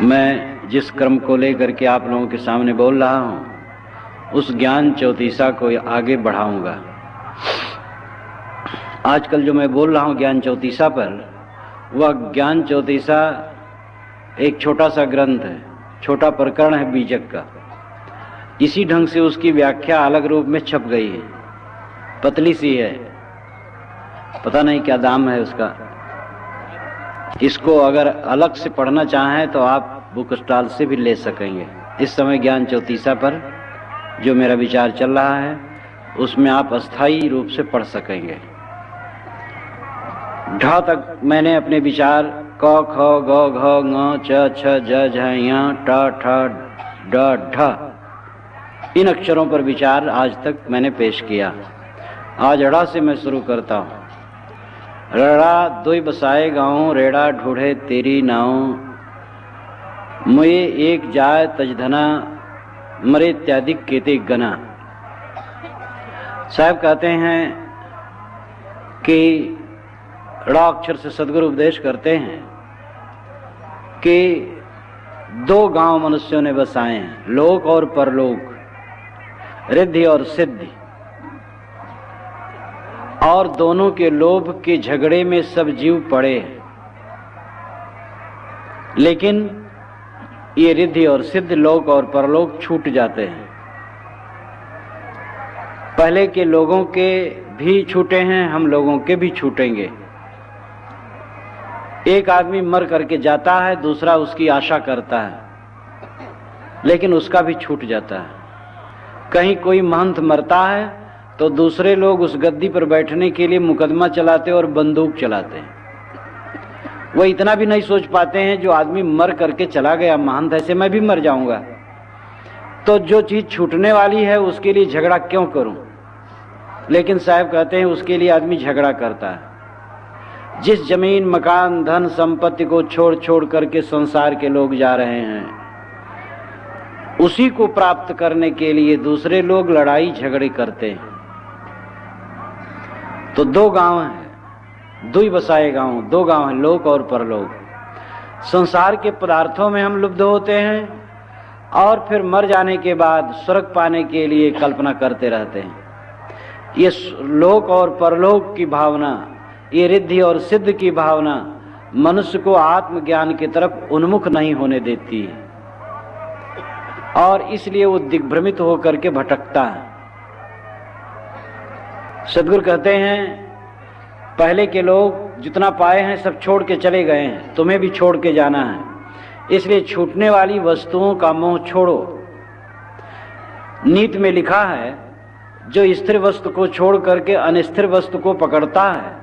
मैं जिस क्रम को लेकर के आप लोगों के सामने बोल रहा हूँ उस ज्ञान चौतीसा को आगे बढ़ाऊंगा। आजकल जो मैं बोल रहा हूँ ज्ञान चौतीसा पर, वह ज्ञान चौतीसा एक छोटा सा ग्रंथ है, छोटा प्रकरण है बीजक का। इसी ढंग से उसकी व्याख्या अलग रूप में छप गई है, पतली सी है, पता नहीं क्या दाम है उसका। इसको अगर अलग से पढ़ना चाहें तो आप बुक स्टॉल से भी ले सकेंगे। इस समय ज्ञान चौतीसा पर जो मेरा विचार चल रहा है उसमें आप अस्थायी रूप से पढ़ सकेंगे। ढ तक मैंने अपने विचार क ख ग घ ङ च छ ज झ ञ ट ठ ड ढ इन अक्षरों पर विचार आज तक मैंने पेश किया। आज ड़ा से मैं शुरू करता हूँ। रड़ा दुई बसाए गाँव, रेड़ा ढूढ़े तेरी नाव, मुए एक जाय तजधना, मरे इत्यादि केते गना। साहब कहते हैं कि ड़ा अक्षर से सदगुरु उपदेश करते हैं कि दो गांव मनुष्यों ने बसाए हैं, लोक और परलोक, रिद्धि और सिद्धि, और दोनों के लोभ के झगड़े में सब जीव पड़े हैं। लेकिन ये रिद्धि और सिद्ध, लोक और परलोक छूट जाते हैं। पहले के लोगों के भी छूटे हैं, हम लोगों के भी छूटेंगे। एक आदमी मर करके जाता है, दूसरा उसकी आशा करता है, लेकिन उसका भी छूट जाता है। कहीं कोई महंत मरता है तो दूसरे लोग उस गद्दी पर बैठने के लिए मुकदमा चलाते और बंदूक चलाते हैं। वो इतना भी नहीं सोच पाते हैं जो आदमी मर करके चला गया महंत, ऐसे मैं भी मर जाऊंगा, तो जो चीज छूटने वाली है उसके लिए झगड़ा क्यों करूं। लेकिन साहब कहते हैं उसके लिए आदमी झगड़ा करता है। जिस जमीन, मकान, धन, संपत्ति को छोड़ छोड़ करके संसार के लोग जा रहे हैं, उसी को प्राप्त करने के लिए दूसरे लोग लड़ाई झगड़े करते हैं। तो दो गांव हैं, दुई बसाए गांव, दो गांव हैं, लोक और परलोक। संसार के पदार्थों में हम लुब्ध होते हैं और फिर मर जाने के बाद स्वर्ग पाने के लिए कल्पना करते रहते हैं। ये लोक और परलोक की भावना, ये रिद्धि और सिद्ध की भावना मनुष्य को आत्मज्ञान की तरफ उन्मुख नहीं होने देती है, और इसलिए वो दिग्भ्रमित होकर के भटकता है। सदगुरु कहते हैं पहले के लोग जितना पाए हैं सब छोड़ के चले गए हैं, तुम्हें भी छोड़ के जाना है। इसलिए छूटने वाली वस्तुओं का मोह छोड़ो। नीति में लिखा है जो स्थिर वस्तु को छोड़ करके अनिस्थिर वस्तु को पकड़ता है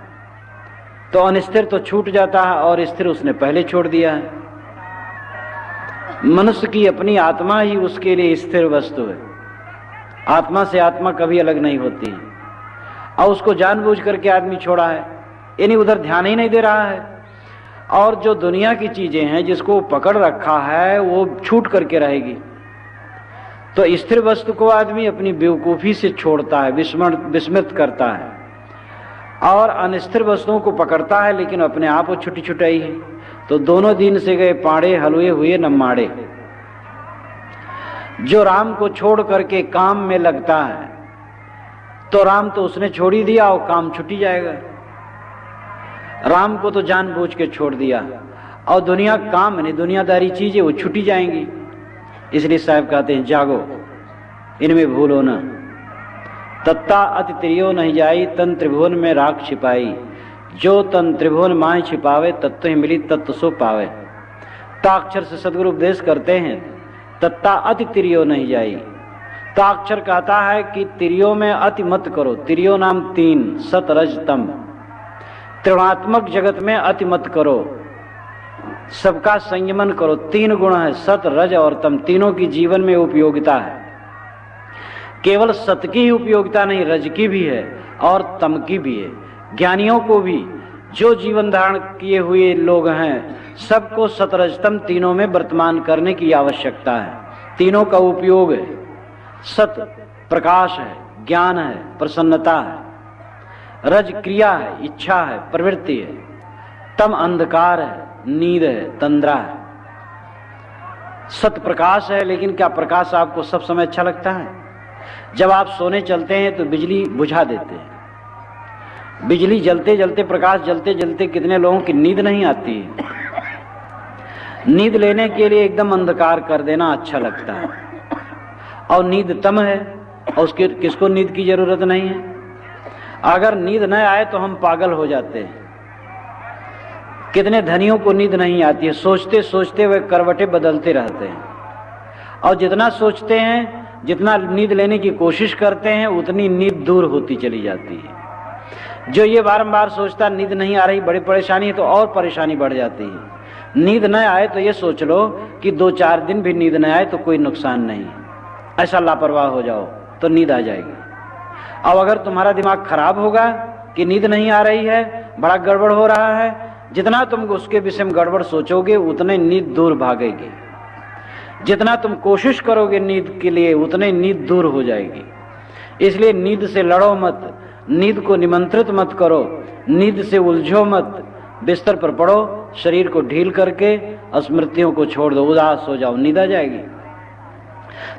तो अनिस्थिर तो छूट जाता है और स्थिर उसने पहले छोड़ दिया है। मनुष्य की अपनी आत्मा ही उसके लिए स्थिर वस्तु है। आत्मा से आत्मा कभी अलग नहीं होती है, और उसको जानबूझ करके आदमी छोड़ा है, यानी उधर ध्यान ही नहीं दे रहा है। और जो दुनिया की चीजें हैं जिसको पकड़ रखा है वो छूट करके रहेगी। तो स्थिर वस्तु को आदमी अपनी बेवकूफी से छोड़ता है, विस्मृत करता है, और अनिस्थिर वस्तुओं को पकड़ता है, लेकिन अपने आप वो छुटी छुटाई है। तो दोनों दिन से गए पाड़े, हलवे हुए न माड़े। जो राम को छोड़ करके काम में लगता है तो राम तो उसने छोड़ ही दिया और काम छुटी जाएगा। राम को तो जानबूझ के छोड़ दिया, और दुनिया काम नहीं, दुनियादारी चीजें वो छुटी जाएंगी। इसलिए साहब कहते हैं जागो, इनमें भूलो न। तत्ता अति त्रियो नहीं जाई, तन त्रिभुवन में राख छिपाई, जो तन त्रिभुवन माय छिपावे, तत्व ही मिली तत्व सो पावे। ताक्षर से सदगुरु उपदेश करते हैं तत्ता अति त्रियो नहीं जाई। ताक्षर कहता है कि त्रियो में अति मत करो। त्रियो नाम तीन, सत रज तम। त्रिगुणात्मक जगत में अति मत करो, सबका संयमन करो। तीन गुण है, सत, रज और तम, तीनों की जीवन में उपयोगिता है। केवल सत की ही उपयोगिता नहीं, रज की भी है और तम की भी है। ज्ञानियों को भी, जो जीवन धारण किए हुए लोग हैं, सबको सतरजतम तीनों में वर्तमान करने की आवश्यकता है। तीनों का उपयोग है। सत प्रकाश है, ज्ञान है, प्रसन्नता है। रज क्रिया है, इच्छा है, प्रवृत्ति है। तम अंधकार है, नींद है, तंद्रा है। सत प्रकाश है, लेकिन क्या प्रकाश आपको सब समय अच्छा लगता है? जब आप सोने चलते हैं तो बिजली बुझा देते हैं। बिजली जलते जलते, प्रकाश जलते जलते कितने लोगों की नींद नहीं आती है। नींद लेने के लिए एकदम अंधकार कर देना अच्छा लगता है, और नींद तम है, और उसके किसको नींद की जरूरत नहीं है। अगर नींद न आए तो हम पागल हो जाते हैं। कितने धनियों को नींद नहीं आती है, सोचते सोचते वे करवटें बदलते रहते हैं, और जितना सोचते हैं, जितना नींद लेने की कोशिश करते हैं, उतनी नींद दूर होती चली जाती है। जो ये बारंबार सोचता नींद नहीं आ रही, बड़ी परेशानी है, तो और परेशानी बढ़ जाती है। नींद न आए तो ये सोच लो कि 2-4 दिन भी नींद न आए तो कोई नुकसान नहीं, ऐसा लापरवाह हो जाओ तो नींद आ जाएगी। अब अगर तुम्हारा दिमाग खराब होगा कि नींद नहीं आ रही है, बड़ा गड़बड़ हो रहा है, जितना तुम उसके विषय में गड़बड़ सोचोगे उतने नींद दूर भागेगी। जितना तुम कोशिश करोगे नींद के लिए, उतने नींद दूर हो जाएगी। इसलिए नींद से लड़ो मत, नींद को निमंत्रित मत करो, नींद से उलझो मत। बिस्तर पर पड़ो, शरीर को ढील करके स्मृतियों को छोड़ दो, उदास हो जाओ, नींद आ जाएगी।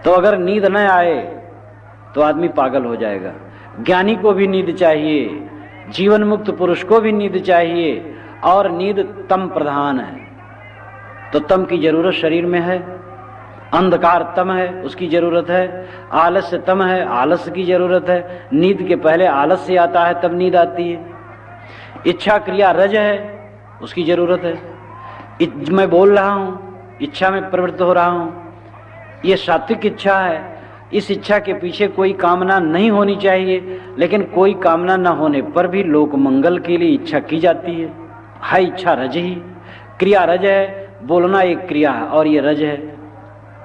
तो अगर नींद न आए तो आदमी पागल हो जाएगा। ज्ञानी को भी नींद चाहिए, जीवन मुक्त पुरुष को भी नींद चाहिए, और नींद तम प्रधान है। तो तम की जरूरत शरीर में है, अंधकार तम है, उसकी जरूरत है। आलस्य तम है, आलस्य की जरूरत है। नींद के पहले आलस्य आता है, तब नींद आती है। इच्छा क्रिया रज है, उसकी जरूरत है। मैं बोल रहा हूं, इच्छा में प्रवृत्त हो रहा हूं, ये सात्विक इच्छा है। इस इच्छा के पीछे कोई कामना नहीं होनी चाहिए, लेकिन कोई कामना न होने पर भी लोक मंगल के लिए इच्छा की जाती है इच्छा रज ही। क्रिया रज है, बोलना एक क्रिया है और ये रज है।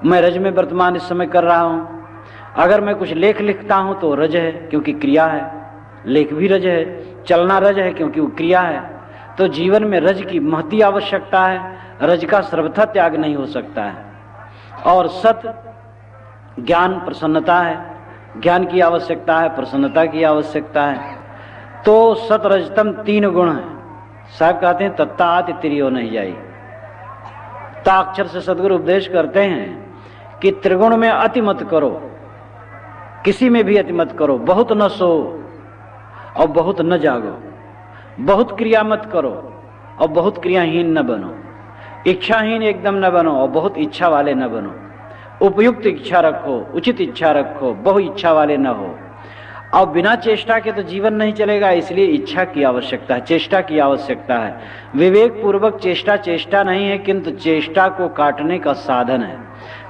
मैं रज में वर्तमान इस समय कर रहा हूं। अगर मैं कुछ लेख लिखता हूं तो रज है, क्योंकि क्रिया है। लेख भी रज है, चलना रज है, क्योंकि वो क्रिया है। तो जीवन में रज की महती आवश्यकता है, रज का सर्वथा त्याग नहीं हो सकता है। और सत ज्ञान प्रसन्नता है, ज्ञान की आवश्यकता है, प्रसन्नता की आवश्यकता है। तो सत रजतम 3 गुण है। साहब कहते हैं तत्ता आति तिरियो नहीं जाई। ताक्षर से सदगुरु उपदेश करते हैं कि त्रिगुण में अति मत करो, किसी में भी अति मत करो। बहुत न सो और बहुत न जागो, बहुत क्रिया मत करो और बहुत क्रियाहीन न बनो, इच्छाहीन एकदम न बनो और बहुत इच्छा वाले न बनो। उपयुक्त इच्छा रखो, उचित इच्छा रखो, बहु इच्छा वाले न हो। और बिना चेष्टा के तो जीवन नहीं चलेगा, इसलिए इच्छा की आवश्यकता है, चेष्टा की आवश्यकता है। विवेक पूर्वक चेष्टा चेष्टा नहीं है, किंतु चेष्टा को काटने का साधन है।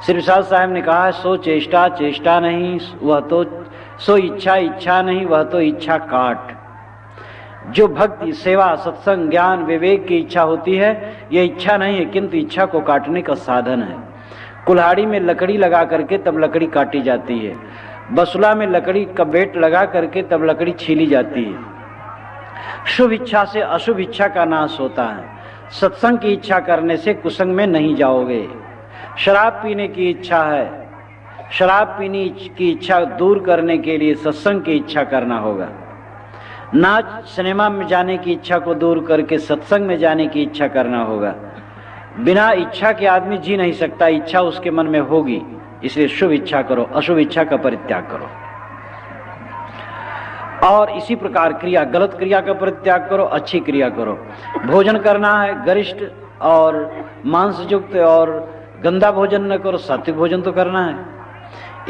श्री विशाल साहब ने कहा, सो चेष्टा चेष्टा नहीं, वह तो सो इच्छा इच्छा नहीं, वह तो इच्छा काट। जो भक्ति, सेवा, सत्संग, ज्ञान, विवेक की इच्छा होती है, यह इच्छा नहीं है, किंतु इच्छा को काटने का साधन है। कुल्हाड़ी में लकड़ी लगा करके तब लकड़ी काटी जाती है। बसुला में लकड़ी का बेट लगा करके तब लकड़ी छीली जाती है। शुभ इच्छा से अशुभ इच्छा का नाश होता है। सत्संग की इच्छा करने से कुसंग में नहीं जाओगे। शराब पीने की इच्छा है, शराब पीने की इच्छा दूर करने के लिए सत्संग की इच्छा करना होगा। नाच सिनेमा में जाने की इच्छा को दूर करके सत्संग में जाने की इच्छा करना होगा। बिना इच्छा के आदमी जी नहीं सकता, इच्छा उसके मन में होगी। इसलिए शुभ इच्छा करो, अशुभ इच्छा का परित्याग करो। और इसी प्रकार क्रिया, गलत क्रिया का परित्याग करो, अच्छी क्रिया करो। भोजन करना है गरिष्ठ और मांस युक्त, और गंदा भोजन न करो, सात्विक भोजन तो करना है।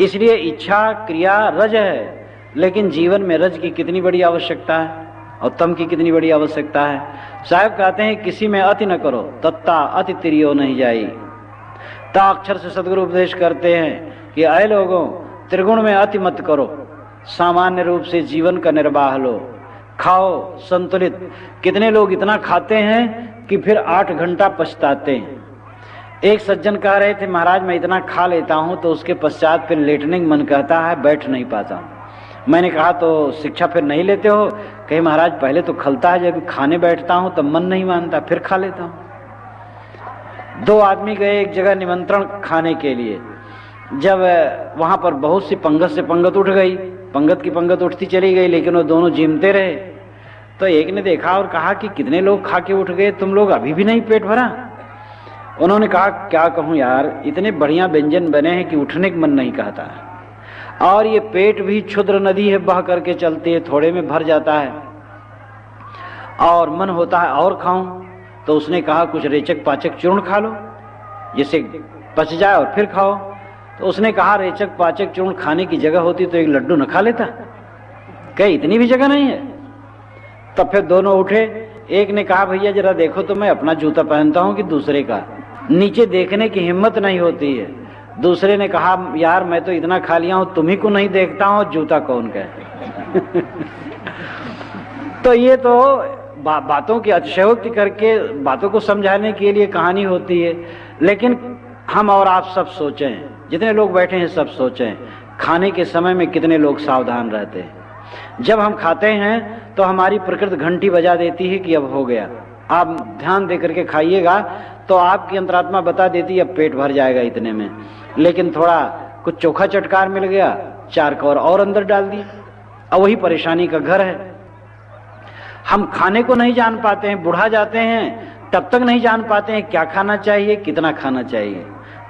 इसलिए इच्छा क्रिया रज है, लेकिन जीवन में रज की कितनी बड़ी आवश्यकता है और तम की कितनी बड़ी आवश्यकता है। साहब कहते हैं किसी में अति न करो, तत्ता अति तिरियो नहीं जाई। ताक्षर से सदगुरु उपदेश करते हैं कि अय लोगों, त्रिगुण में अति मत करो, सामान्य रूप से जीवन का निर्वाह लो, खाओ संतुलित। कितने लोग इतना खाते हैं कि फिर 8 घंटा पछताते हैं। एक सज्जन कह रहे थे, महाराज मैं इतना खा लेता हूं तो उसके पश्चात फिर लेटने का मन कहता है, बैठ नहीं पाता हूं। मैंने कहा तो शिक्षा फिर नहीं लेते हो? कहे महाराज पहले तो खलता है, जब खाने बैठता हूं तब मन नहीं मानता, फिर खा लेता हूं। 2 आदमी गए एक जगह निमंत्रण खाने के लिए। जब वहां पर बहुत सी पंगत से पंगत उठ गई, पंगत की पंगत उठती चली गई, लेकिन वो दोनों जिमते रहे। तो एक ने देखा और कहा कि कितने लोग खा के उठ गए, तुम लोग अभी भी नहीं पेट भरा? उन्होंने कहा क्या कहूं यार, इतने बढ़िया व्यंजन बने हैं कि उठने का मन नहीं कहता है, और ये पेट भी क्षुद्र नदी है, बह करके चलती है, थोड़े में भर जाता है और मन होता है और खाऊं। तो उसने कहा कुछ रेचक पाचक चूर्ण खा लो जिससे पच जाए और फिर खाओ। तो उसने कहा रेचक पाचक चूर्ण खाने की जगह होती तो एक लड्डू न खा लेता, कहीं इतनी भी जगह नहीं है। तब फिर दोनों उठे, एक ने कहा भैया जरा देखो तो मैं अपना जूता पहनता हूं कि दूसरे का, नीचे देखने की हिम्मत नहीं होती है। दूसरे ने कहा यार मैं तो इतना खा लिया हूं, तुम्ही को नहीं देखता हूं, जूता कौन कहे। तो ये तो बातों की अतिशयोक्ति करके बातों को समझाने के लिए कहानी होती है। लेकिन हम और आप सब सोचें, जितने लोग बैठे हैं सब सोचें, खाने के समय में कितने लोग सावधान रहते हैं। जब हम खाते हैं तो हमारी प्रकृति घंटी बजा देती है कि अब हो गया, आप ध्यान दे करके खाइएगा, तो आपकी अंतरात्मा बता देती है अब पेट भर जाएगा इतने में। लेकिन थोड़ा कुछ चोखा चटकार मिल गया, 4 कौर और अंदर डाल दी, अब वही परेशानी का घर है। हम खाने को नहीं जान पाते हैं, बुढ़ा जाते हैं तब तक नहीं जान पाते हैं क्या खाना चाहिए, कितना खाना चाहिए।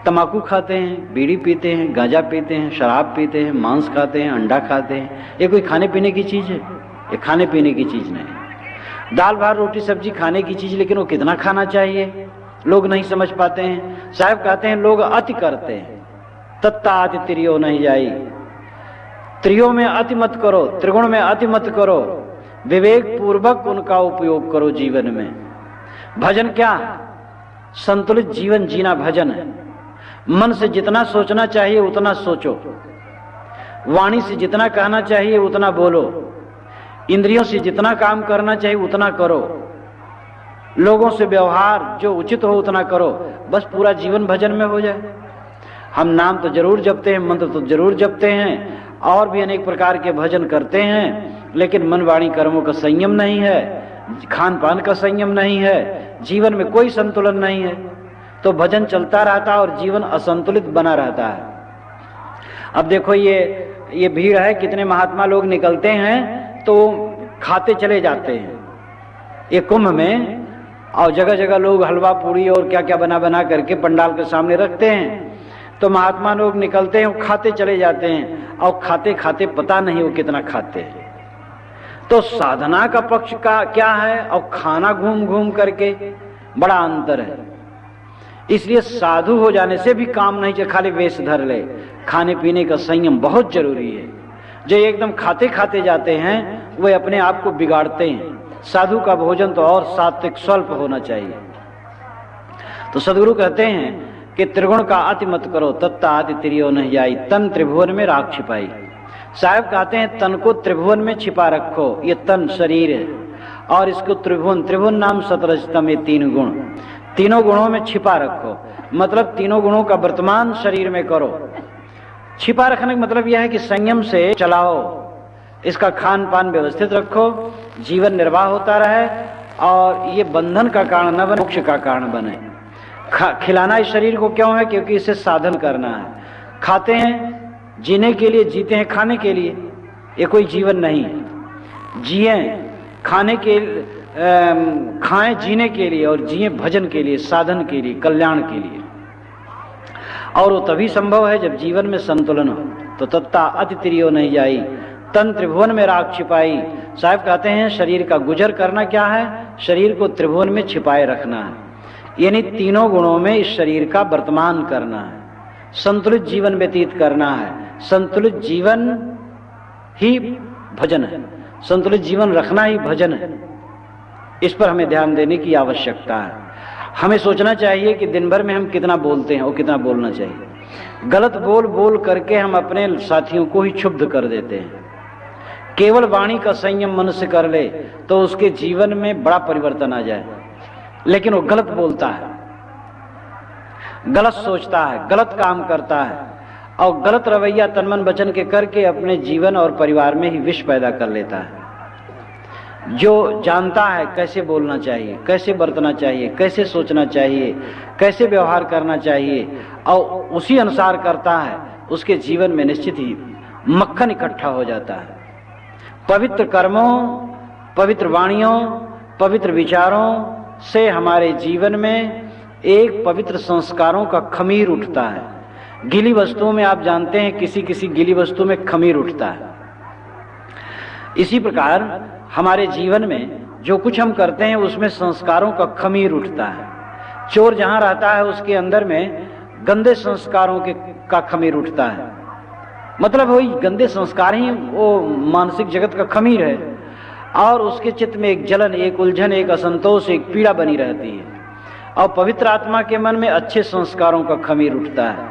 तंबाकू खाते हैं, बीड़ी पीते हैं, गांजा पीते हैं, शराब पीते हैं, मांस खाते हैं, अंडा खाते हैं। ये कोई खाने पीने की चीज है? ये खाने पीने की चीज नहीं। दाल भात रोटी सब्जी खाने की चीज, लेकिन वो कितना खाना चाहिए लोग नहीं समझ पाते हैं। साहब कहते हैं लोग अति करते हैं, तत्ता अति त्रियो नहीं जाई। त्रियो में अति मत करो, त्रिगुण में अति मत करो, विवेक पूर्वक उनका उपयोग करो जीवन में। भजन क्या? संतुलित जीवन जीना भजन है। मन से जितना सोचना चाहिए उतना सोचो, वाणी से जितना कहना चाहिए उतना बोलो, इंद्रियों से जितना काम करना चाहिए उतना करो, लोगों से व्यवहार जो उचित हो उतना करो, बस पूरा जीवन भजन में हो जाए। हम नाम तो जरूर जपते हैं, मंत्र तो जरूर जपते हैं, और भी अनेक प्रकार के भजन करते हैं, लेकिन मन वाणी कर्मों का संयम नहीं है, खान पान का संयम नहीं है, जीवन में कोई संतुलन नहीं है, तो भजन चलता रहता है और जीवन असंतुलित बना रहता है। अब देखो ये भीड़ है, कितने महात्मा लोग निकलते हैं तो खाते चले जाते हैं ये कुंभ में, और जगह जगह लोग हलवा पूरी और क्या क्या बना बना करके पंडाल के सामने रखते हैं। तो महात्मा लोग निकलते हैं, वो खाते चले जाते हैं, और खाते खाते पता नहीं वो कितना खाते हैं। तो साधना का पक्ष का क्या है और खाना घूम घूम करके बड़ा अंतर है। इसलिए साधु हो जाने से भी काम नहीं चाहिए, खाली वेश धर ले। खाने पीने का संयम बहुत जरूरी है। जो एकदम खाते खाते जाते हैं वे अपने आप को बिगाड़ते हैं। साधु का भोजन तो और सात्विक स्वल्प होना चाहिए। तो सदगुरु कहते हैं कि त्रिगुण का अति मत करो, तत्ता अति त्रियो नहीं जाई, तन त्रिभुवन में राख छिपाई। साहब कहते हैं तन को त्रिभुवन में छिपा रखो। ये तन शरीर है और इसको त्रिभुवन, त्रिभुवन नाम सतरजतम, ये 3 गुण, तीनों गुणों में छिपा रखो। मतलब तीनों गुणों का वर्तमान शरीर में करो। छिपा रखने का मतलब यह है कि संयम से चलाओ, इसका खान पान व्यवस्थित रखो, जीवन निर्वाह होता रहे और ये बंधन का कारण न बने, मोक्ष का कारण बने। खिलाना इस शरीर को क्यों है? क्योंकि इसे साधन करना है। खाते हैं जीने के लिए, जीते हैं खाने के लिए, ये कोई जीवन नहीं है। जिए खाने के, खाएं जीने के लिए और जिए भजन के लिए, साधन के लिए, कल्याण के लिए। और वो तभी संभव है जब जीवन में संतुलन हो। तो तत्ता अति त्रियो नहीं जाई, तन त्रिभुवन में राख छिपाई। साहब कहते हैं शरीर का गुजर करना क्या है? शरीर को त्रिभुवन में छिपाए रखना है, यानी तीनों गुणों में इस शरीर का वर्तमान करना है, संतुलित जीवन व्यतीत करना है। संतुलित जीवन ही भजन है, संतुलित जीवन रखना ही भजन है। इस पर हमें ध्यान देने की आवश्यकता है। हमें सोचना चाहिए कि दिन भर में हम कितना बोलते हैं और कितना बोलना चाहिए। गलत बोल बोल करके हम अपने साथियों को ही क्षुब्ध कर देते हैं। केवल वाणी का संयम मनुष्य कर ले तो उसके जीवन में बड़ा परिवर्तन आ जाए, लेकिन वो गलत बोलता है, गलत सोचता है, गलत काम करता है और गलत रवैया तन मन वचन के करके अपने जीवन और परिवार में ही विष पैदा कर लेता है। जो जानता है कैसे बोलना चाहिए, कैसे बरतना चाहिए, कैसे सोचना चाहिए, कैसे व्यवहार करना चाहिए और उसी अनुसार करता है, उसके जीवन में निश्चित ही मक्खन इकट्ठा हो जाता है। पवित्र कर्मों, पवित्र वाणियों, पवित्र विचारों से हमारे जीवन में एक पवित्र संस्कारों का खमीर उठता है। गीली वस्तुओं में आप जानते हैं किसी किसी गीली वस्तु में खमीर उठता है। इसी प्रकार हमारे जीवन में जो कुछ हम करते हैं उसमें संस्कारों का खमीर उठता है। चोर जहां रहता है उसके अंदर में गंदे संस्कारों का खमीर उठता है। मतलब वही गंदे संस्कार ही वो मानसिक जगत का खमीर है, और उसके चित्त में एक जलन, एक उलझन, एक असंतोष, एक पीड़ा बनी रहती है। और पवित्र आत्मा के मन में अच्छे संस्कारों का खमीर उठता है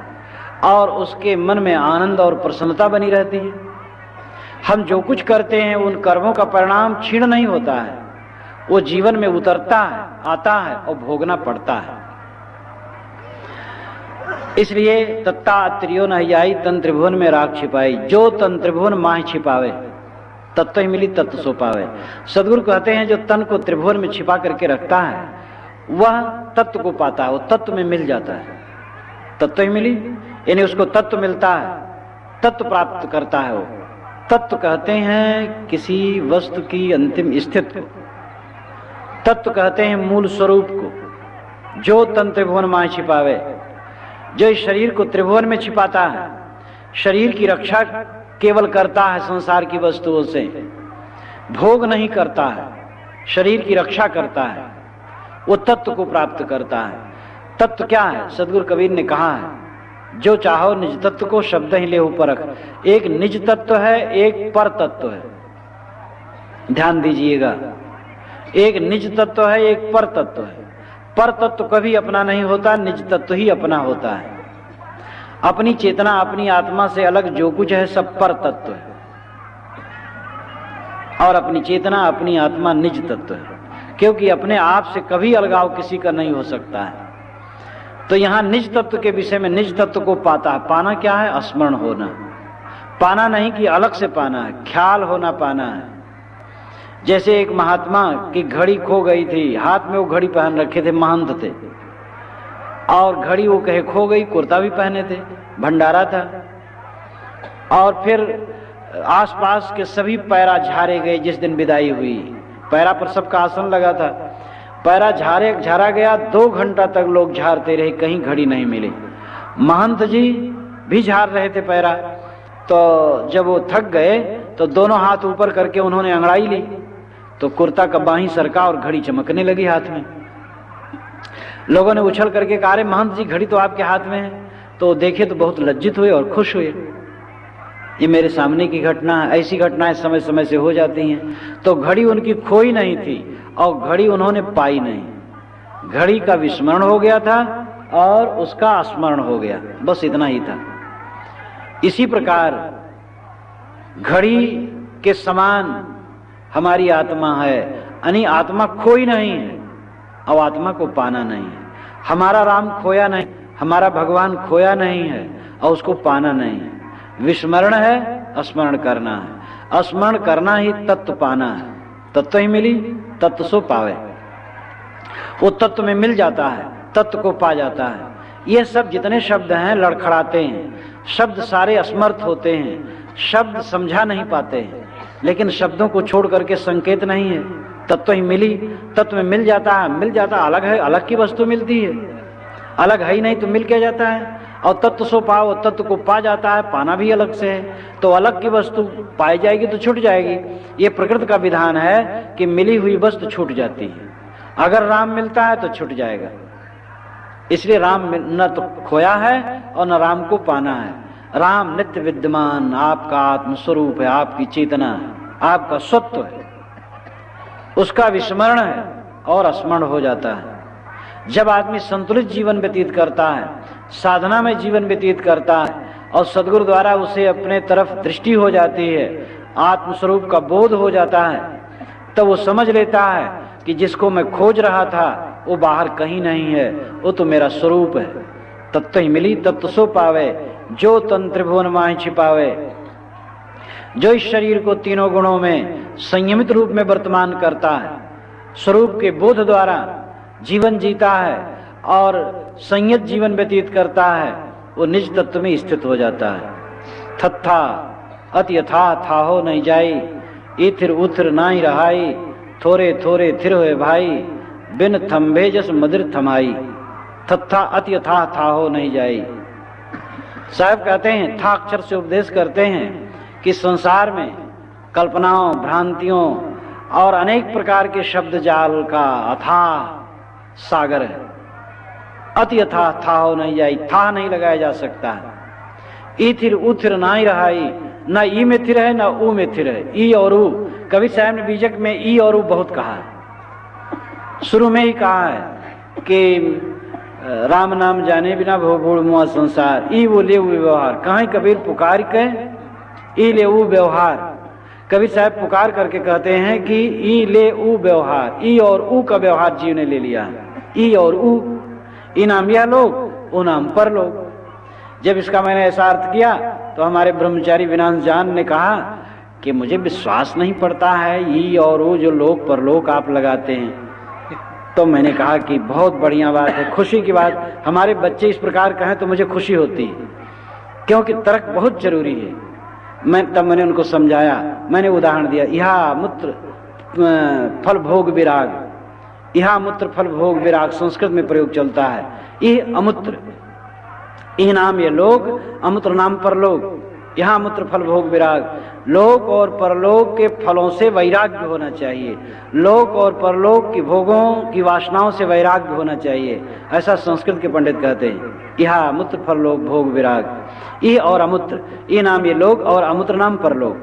और उसके मन में आनंद और प्रसन्नता बनी रहती है। हम जो कुछ करते हैं उन कर्मों का परिणाम क्षीण नहीं होता है, वो जीवन में उतरता है, आता है और भोगना पड़ता है। इसलिए तत्ता त्रियो नहीं आई तन त्रिभुवन में राख छिपाई, जो तन त्रिभुवन माह छिपावे तत्व ही मिली तत्व सो पावे। सदगुरु कहते हैं जो तन को त्रिभुवन में छिपा करके रखता है वह तत्व को पाता है, वो तत्व में मिल जाता है। तत्व ही मिली यानी उसको तत्व मिलता है, तत्व प्राप्त करता है। वो तत्व कहते हैं किसी वस्तु की अंतिम स्थिति को, तत्व कहते हैं मूल स्वरूप को। जो तन त्रिभुवन माह छिपावे, जो इस शरीर को त्रिभुवन में छिपाता है, शरीर की रक्षा केवल करता है संसार की वस्तुओं से, भोग नहीं करता है, शरीर की रक्षा करता है, वो तत्व को प्राप्त करता है। तत्व क्या है? सदगुरु कबीर ने कहा है जो चाहो निज तत्व को शब्द ही लेहु परख। एक निज तत्व है, एक पर तत्व है। ध्यान दीजिएगा, एक निज तत्व है, एक पर तत्व है। पर तत्व कभी अपना नहीं होता, निज तत्व ही अपना होता है। अपनी चेतना, अपनी आत्मा से अलग जो कुछ है सब पर तत्व है, और अपनी चेतना, अपनी आत्मा निज तत्व है, क्योंकि अपने आप से कभी अलगाव किसी का नहीं हो सकता है। तो यहां निज तत्व के विषय में निज तत्व को पाता है। पाना क्या है? स्मरण होना। पाना नहीं कि अलग से पाना है, ख्याल होना पाना है। जैसे एक महात्मा की घड़ी खो गई थी, हाथ में वो घड़ी पहन रखे थे, महंत थे, और घड़ी वो कहे खो गई, कुर्ता भी पहने थे, भंडारा था, और फिर आसपास के सभी पैरा झारे गए। जिस दिन विदाई हुई पैरा पर सबका आसन लगा था, पैरा झारा गया। 2 घंटा तक लोग झारते रहे, कहीं घड़ी नहीं मिली। महंत जी भी झार रहे थे पैरा, तो जब वो थक गए तो दोनों हाथ ऊपर करके उन्होंने अंगड़ाई ली, तो कुर्ता का बाही सरका और घड़ी चमकने लगी हाथ में। लोगों ने उछल करके कहा अरे महंत जी घड़ी तो आपके हाथ में है। तो देखे तो बहुत लज्जित हुए और खुश हुए। ये मेरे सामने की घटना है, ऐसी घटनाएं समय समय से हो जाती हैं। तो घड़ी उनकी खोई नहीं थी और घड़ी उन्होंने पाई नहीं। घड़ी का विस्मरण हो गया था और उसका स्मरण हो गया, बस इतना ही था। इसी प्रकार घड़ी के समान हमारी आत्मा है, यानी आत्मा खोई नहीं है और आत्मा को पाना नहीं है। हमारा राम खोया नहीं, हमारा भगवान खोया नहीं है और उसको पाना नहीं है। विस्मरण है, स्मरण करना है। स्मरण करना ही तत्व पाना है। तत्व ही मिली तत्व सो पावे, वो तत्व में मिल जाता है, तत्व को पा जाता है। ये सब जितने शब्द हैं लड़खड़ाते हैं, शब्द सारे असमर्थ होते हैं, शब्द समझा नहीं पाते हैं, लेकिन शब्दों को छोड़ करके संकेत नहीं है। तत्व ही मिली, तत्व में मिल जाता है। मिल जाता अलग है, अलग की वस्तु मिलती है, अलग है ही नहीं तो मिल क्या जाता है। और तत्व सो पाओ, तत्व को पा जाता है, पाना भी अलग से है। तो अलग की वस्तु पाई जाएगी तो छूट जाएगी। ये प्रकृति का विधान है कि मिली हुई वस्तु छूट जाती है। अगर राम मिलता है तो छूट जाएगा, इसलिए राम न तो खोया है और न राम को पाना है। राम नित्य विद्यमान आपका आत्मस्वरूप है, आपकी चेतना है, आपका सत्व है, उसका विस्मरण है और स्मरण हो जाता है। जब आदमी संतुलित जीवन व्यतीत करता है, साधना में जीवन व्यतीत करता है और सद्गुरु द्वारा उसे अपने तरफ दृष्टि हो जाती है, आत्मस्वरूप का बोध हो जाता है, तब वो समझ लेता है कि जिसको मैं खोज रहा था वो बाहर कहीं नहीं है, वो तो मेरा स्वरूप है। तत्व ही मिली तत्व सो पावे, जो तन त्रिभुवन माहि छिपावे। जो इस शरीर को तीनों गुणों में संयमित रूप में वर्तमान करता है, स्वरूप के बोध द्वारा जीवन जीता है और संयत जीवन व्यतीत करता है, वो निज तत्व में स्थित हो जाता है। थत्था अति यथा था हो नहीं जाई, इथिर उथिर नाई रहाई, थोरे थोरे थिर हुए भाई, बिन थम्भे जस मदिर थमाई। तथा अति यथा था हो नहीं जाई। साहब कहते हैं, था अक्षर से उपदेश करते हैं कि संसार में कल्पनाओं, भ्रांतियों और अनेक प्रकार के शब्द जाल का अथाह सागर है। अति यथा था हो नहीं जाई, था नहीं लगाया जा सकता है। ई थिर उ थिर ना ही रहाई, न ई में थिर है न ऊ में थिर है। ई और ऊ, कवि साहब ने बीजक में ई और ऊ बहुत कहा है। शुरू में ही कहा है कि राम नाम जाने बिना भो भूड़ मुआ संसार, ई वो ले व्यवहार। कहीं कबीर पुकार के ई ले ऊ व्यवहार। कबीर साहब पुकार करके कहते हैं कि ई ले ऊ व्यवहार, ई और ऊ का व्यवहार जीव ने ले लिया। ई और ऊ, ई नाम यह लोग, ऊ नाम पर लोग। जब इसका मैंने ऐसा अर्थ किया तो हमारे ब्रह्मचारी विनाश जान ने कहा कि मुझे विश्वास नहीं पड़ता है ई और ऊ जो लोक परलोक आप लगाते हैं। तो मैंने कहा कि बहुत बढ़िया बात है, खुशी की बात। हमारे बच्चे इस प्रकार कहें तो मुझे खुशी होती है, क्योंकि तर्क बहुत जरूरी है। मैंने उनको समझाया, मैंने उदाहरण दिया, यहा मूत्र फल भोग विराग, यहा मूत्र फल भोग विराग संस्कृत में प्रयोग चलता है। यह अमूत्र, यह नाम ये लोग, अमूत्र नाम परलोक। यहाँ मूत्र फल भोग विराग, लोक और परलोक के फलों से वैराग्य होना चाहिए। लोक और परलोक की भोगों की वासनाओं से वैराग्य होना चाहिए, ऐसा संस्कृत के पंडित कहते हैं। यह मूत्र फल लोक भोग विराग, ई और अमूत्र, ये नाम ये लोक और अमूत्र नाम परलोक।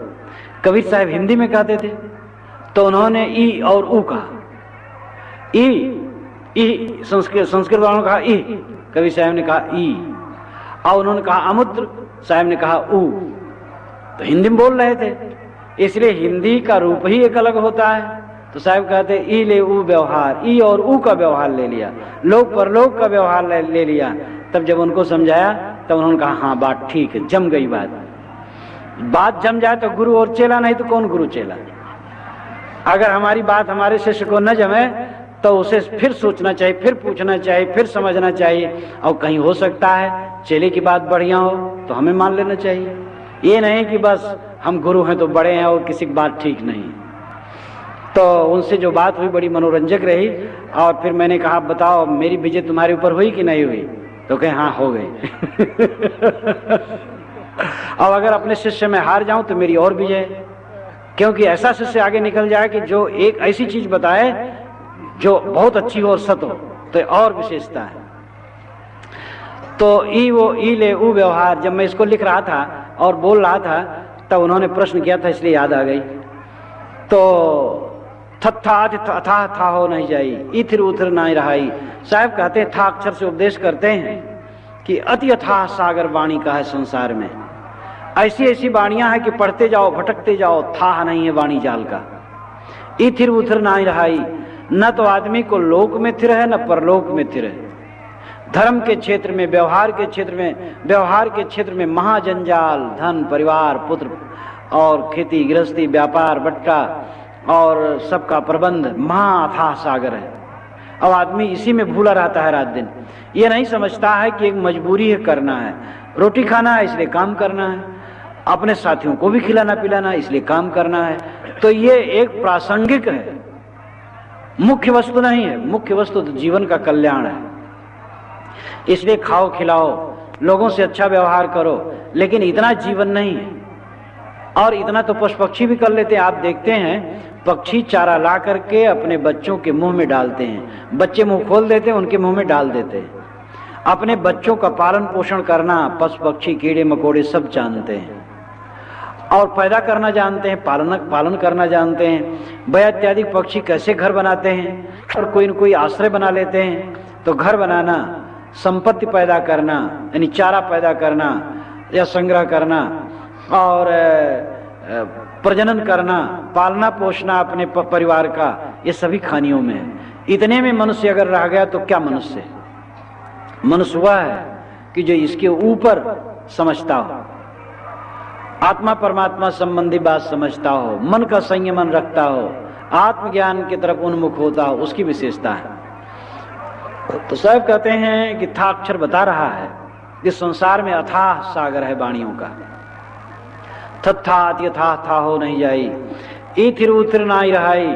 कबीर साहब हिंदी में कहते थे तो उन्होंने ई और ऊ कहा। ई संस्कृत वालों ने कहा ई, कबीर साहब ने कहा ई, और उन्होंने कहा अमूत्र, साहब ने कहा ऊ। तो हिंदी में बोल रहे थे, इसलिए हिंदी का रूप ही एक अलग होता है। तो साहब कहते ई ले ऊ व्यवहार, ई और ऊ का व्यवहार ले लिया, लोक परलोक का व्यवहार ले लिया। तब जब उनको समझाया तब उन्होंने कहा हाँ बात ठीक है, जम गई बात जम जाए तो गुरु और चेला, नहीं तो कौन गुरु चेला। अगर हमारी बात हमारे शिष्य को न जमे तो उसे फिर सोचना चाहिए, फिर पूछना चाहिए, फिर समझना चाहिए। और कहीं हो सकता है चेले की बात बढ़िया हो तो हमें मान लेना चाहिए। ये नहीं कि बस हम गुरु हैं तो बड़े हैं और किसी की बात ठीक नहीं। तो उनसे जो बात हुई बड़ी मनोरंजक रही। और फिर मैंने कहा बताओ मेरी विजय तुम्हारे ऊपर हुई कि नहीं हुई? तो कहे हाँ हो गई। अब अगर अपने शिष्य में हार जाऊं तो मेरी और विजय, क्योंकि ऐसा शिष्य आगे निकल जाए कि जो एक ऐसी चीज बताए जो बहुत अच्छी हो और सत हो, तो और विशेषता है। तो ई वो ई ले ऊ व्यवहार, जब मैं इसको लिख रहा था और बोल रहा था तब उन्होंने प्रश्न किया था, इसलिए याद आ गई। तो अथा था हो नहीं जाई, इथिर उथिर नहीं रहाई। साहब कहते था अक्षर से उपदेश करते हैं कि अति अथाह सागर वाणी का है संसार में। ऐसी ऐसी वाणियां हैं कि पढ़ते जाओ भटकते जाओ, था नहीं है वाणी जाल का। इथिर उथिर नहीं रहाई, न तो आदमी को लोक में थिर है न परलोक में थिर है। धर्म के क्षेत्र में, व्यवहार के क्षेत्र में महाजंजाल, धन, परिवार, पुत्र और खेती गृहस्थी, व्यापार बट्टा और सबका प्रबंध महाअथाह सागर है। अब आदमी इसी में भूला रहता है रात दिन। ये नहीं समझता है कि एक मजबूरी है, करना है, रोटी खाना है इसलिए काम करना है, अपने साथियों को भी खिलाना पिलाना है इसलिए काम करना है। तो ये एक प्रासंगिक है, मुख्य वस्तु नहीं है। मुख्य वस्तु तो जीवन का कल्याण है। इसलिए खाओ खिलाओ, लोगों से अच्छा व्यवहार करो, लेकिन इतना जीवन नहीं है। और इतना तो पशु पक्षी भी कर लेते हैं। आप देखते हैं पक्षी चारा ला करके अपने बच्चों के मुंह में डालते हैं, बच्चे मुंह खोल देते हैं, उनके मुंह में डाल देते हैं। अपने बच्चों का पालन पोषण करना पशु पक्षी कीड़े मकोड़े सब जानते हैं और पैदा करना जानते हैं, पालन करना जानते हैं। बैल इत्यादि पक्षी कैसे घर बनाते हैं और कोई न कोई आश्रय बना लेते हैं। तो घर बनाना, संपत्ति पैदा करना यानी चारा पैदा करना या संग्रह करना और प्रजनन करना, पालना पोषना अपने परिवार का, ये सभी खानियों में है। इतने में मनुष्य अगर रह गया तो क्या मनुष्य है? मनुष्य वह है कि जो इसके ऊपर समझता हो, आत्मा परमात्मा संबंधी बात समझता हो, मन का संयमन रखता हो, आत्मज्ञान की तरफ उन्मुख होता हो, उसकी विशेषता है। तो साहब कहते हैं कि था अक्षर बता रहा है कि संसार में अथाह सागर है वाणियों का। तथा यथा था हो नहीं जाई, इथिर उथिर नहीं रहाई।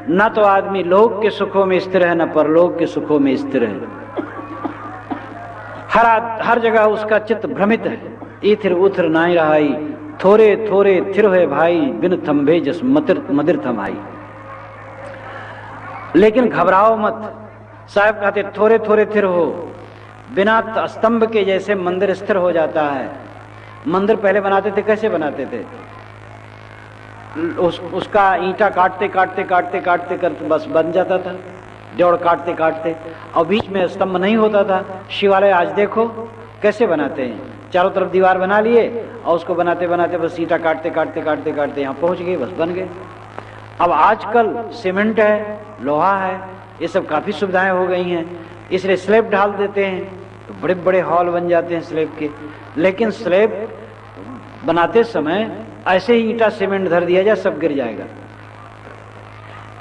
न तो आदमी लोक के सुखों में स्थिर है न परलोक के सुखों में स्थिर है। हर जगह उसका चित्त भ्रमित है। इथिर उथिर नाई रहाई, थोरे थोरे थिर है भाई, बिन थम्भे जस मदिर थमाई। लेकिन घबराओ मत, साहब कहते थोरे थोरे थिर हो, बिना स्तंभ के जैसे मंदिर स्थिर हो जाता है। मंदिर पहले बनाते थे, कैसे बनाते थे? उसका ईंटा काटते काटते काटते काटते करते बस बन जाता था, जोड़ काटते काटते, और बीच में स्तंभ नहीं होता था। शिवालय आज देखो कैसे बनाते हैं, चारों तरफ दीवार बना लिए और उसको बनाते बनाते बस ईंटा काटते काटते काटते काटते यहाँ पहुंच गए, बस बन गए। अब आजकल सीमेंट है, लोहा है, ये सब काफी सुविधाएं हो गई हैं, इसलिए स्लैब ढाल देते हैं तो बड़े बड़े हॉल बन जाते हैं स्लैब के। लेकिन स्लैब बनाते समय ऐसे ही ईंटा सीमेंट धर दिया जाए, सब गिर जाएगा।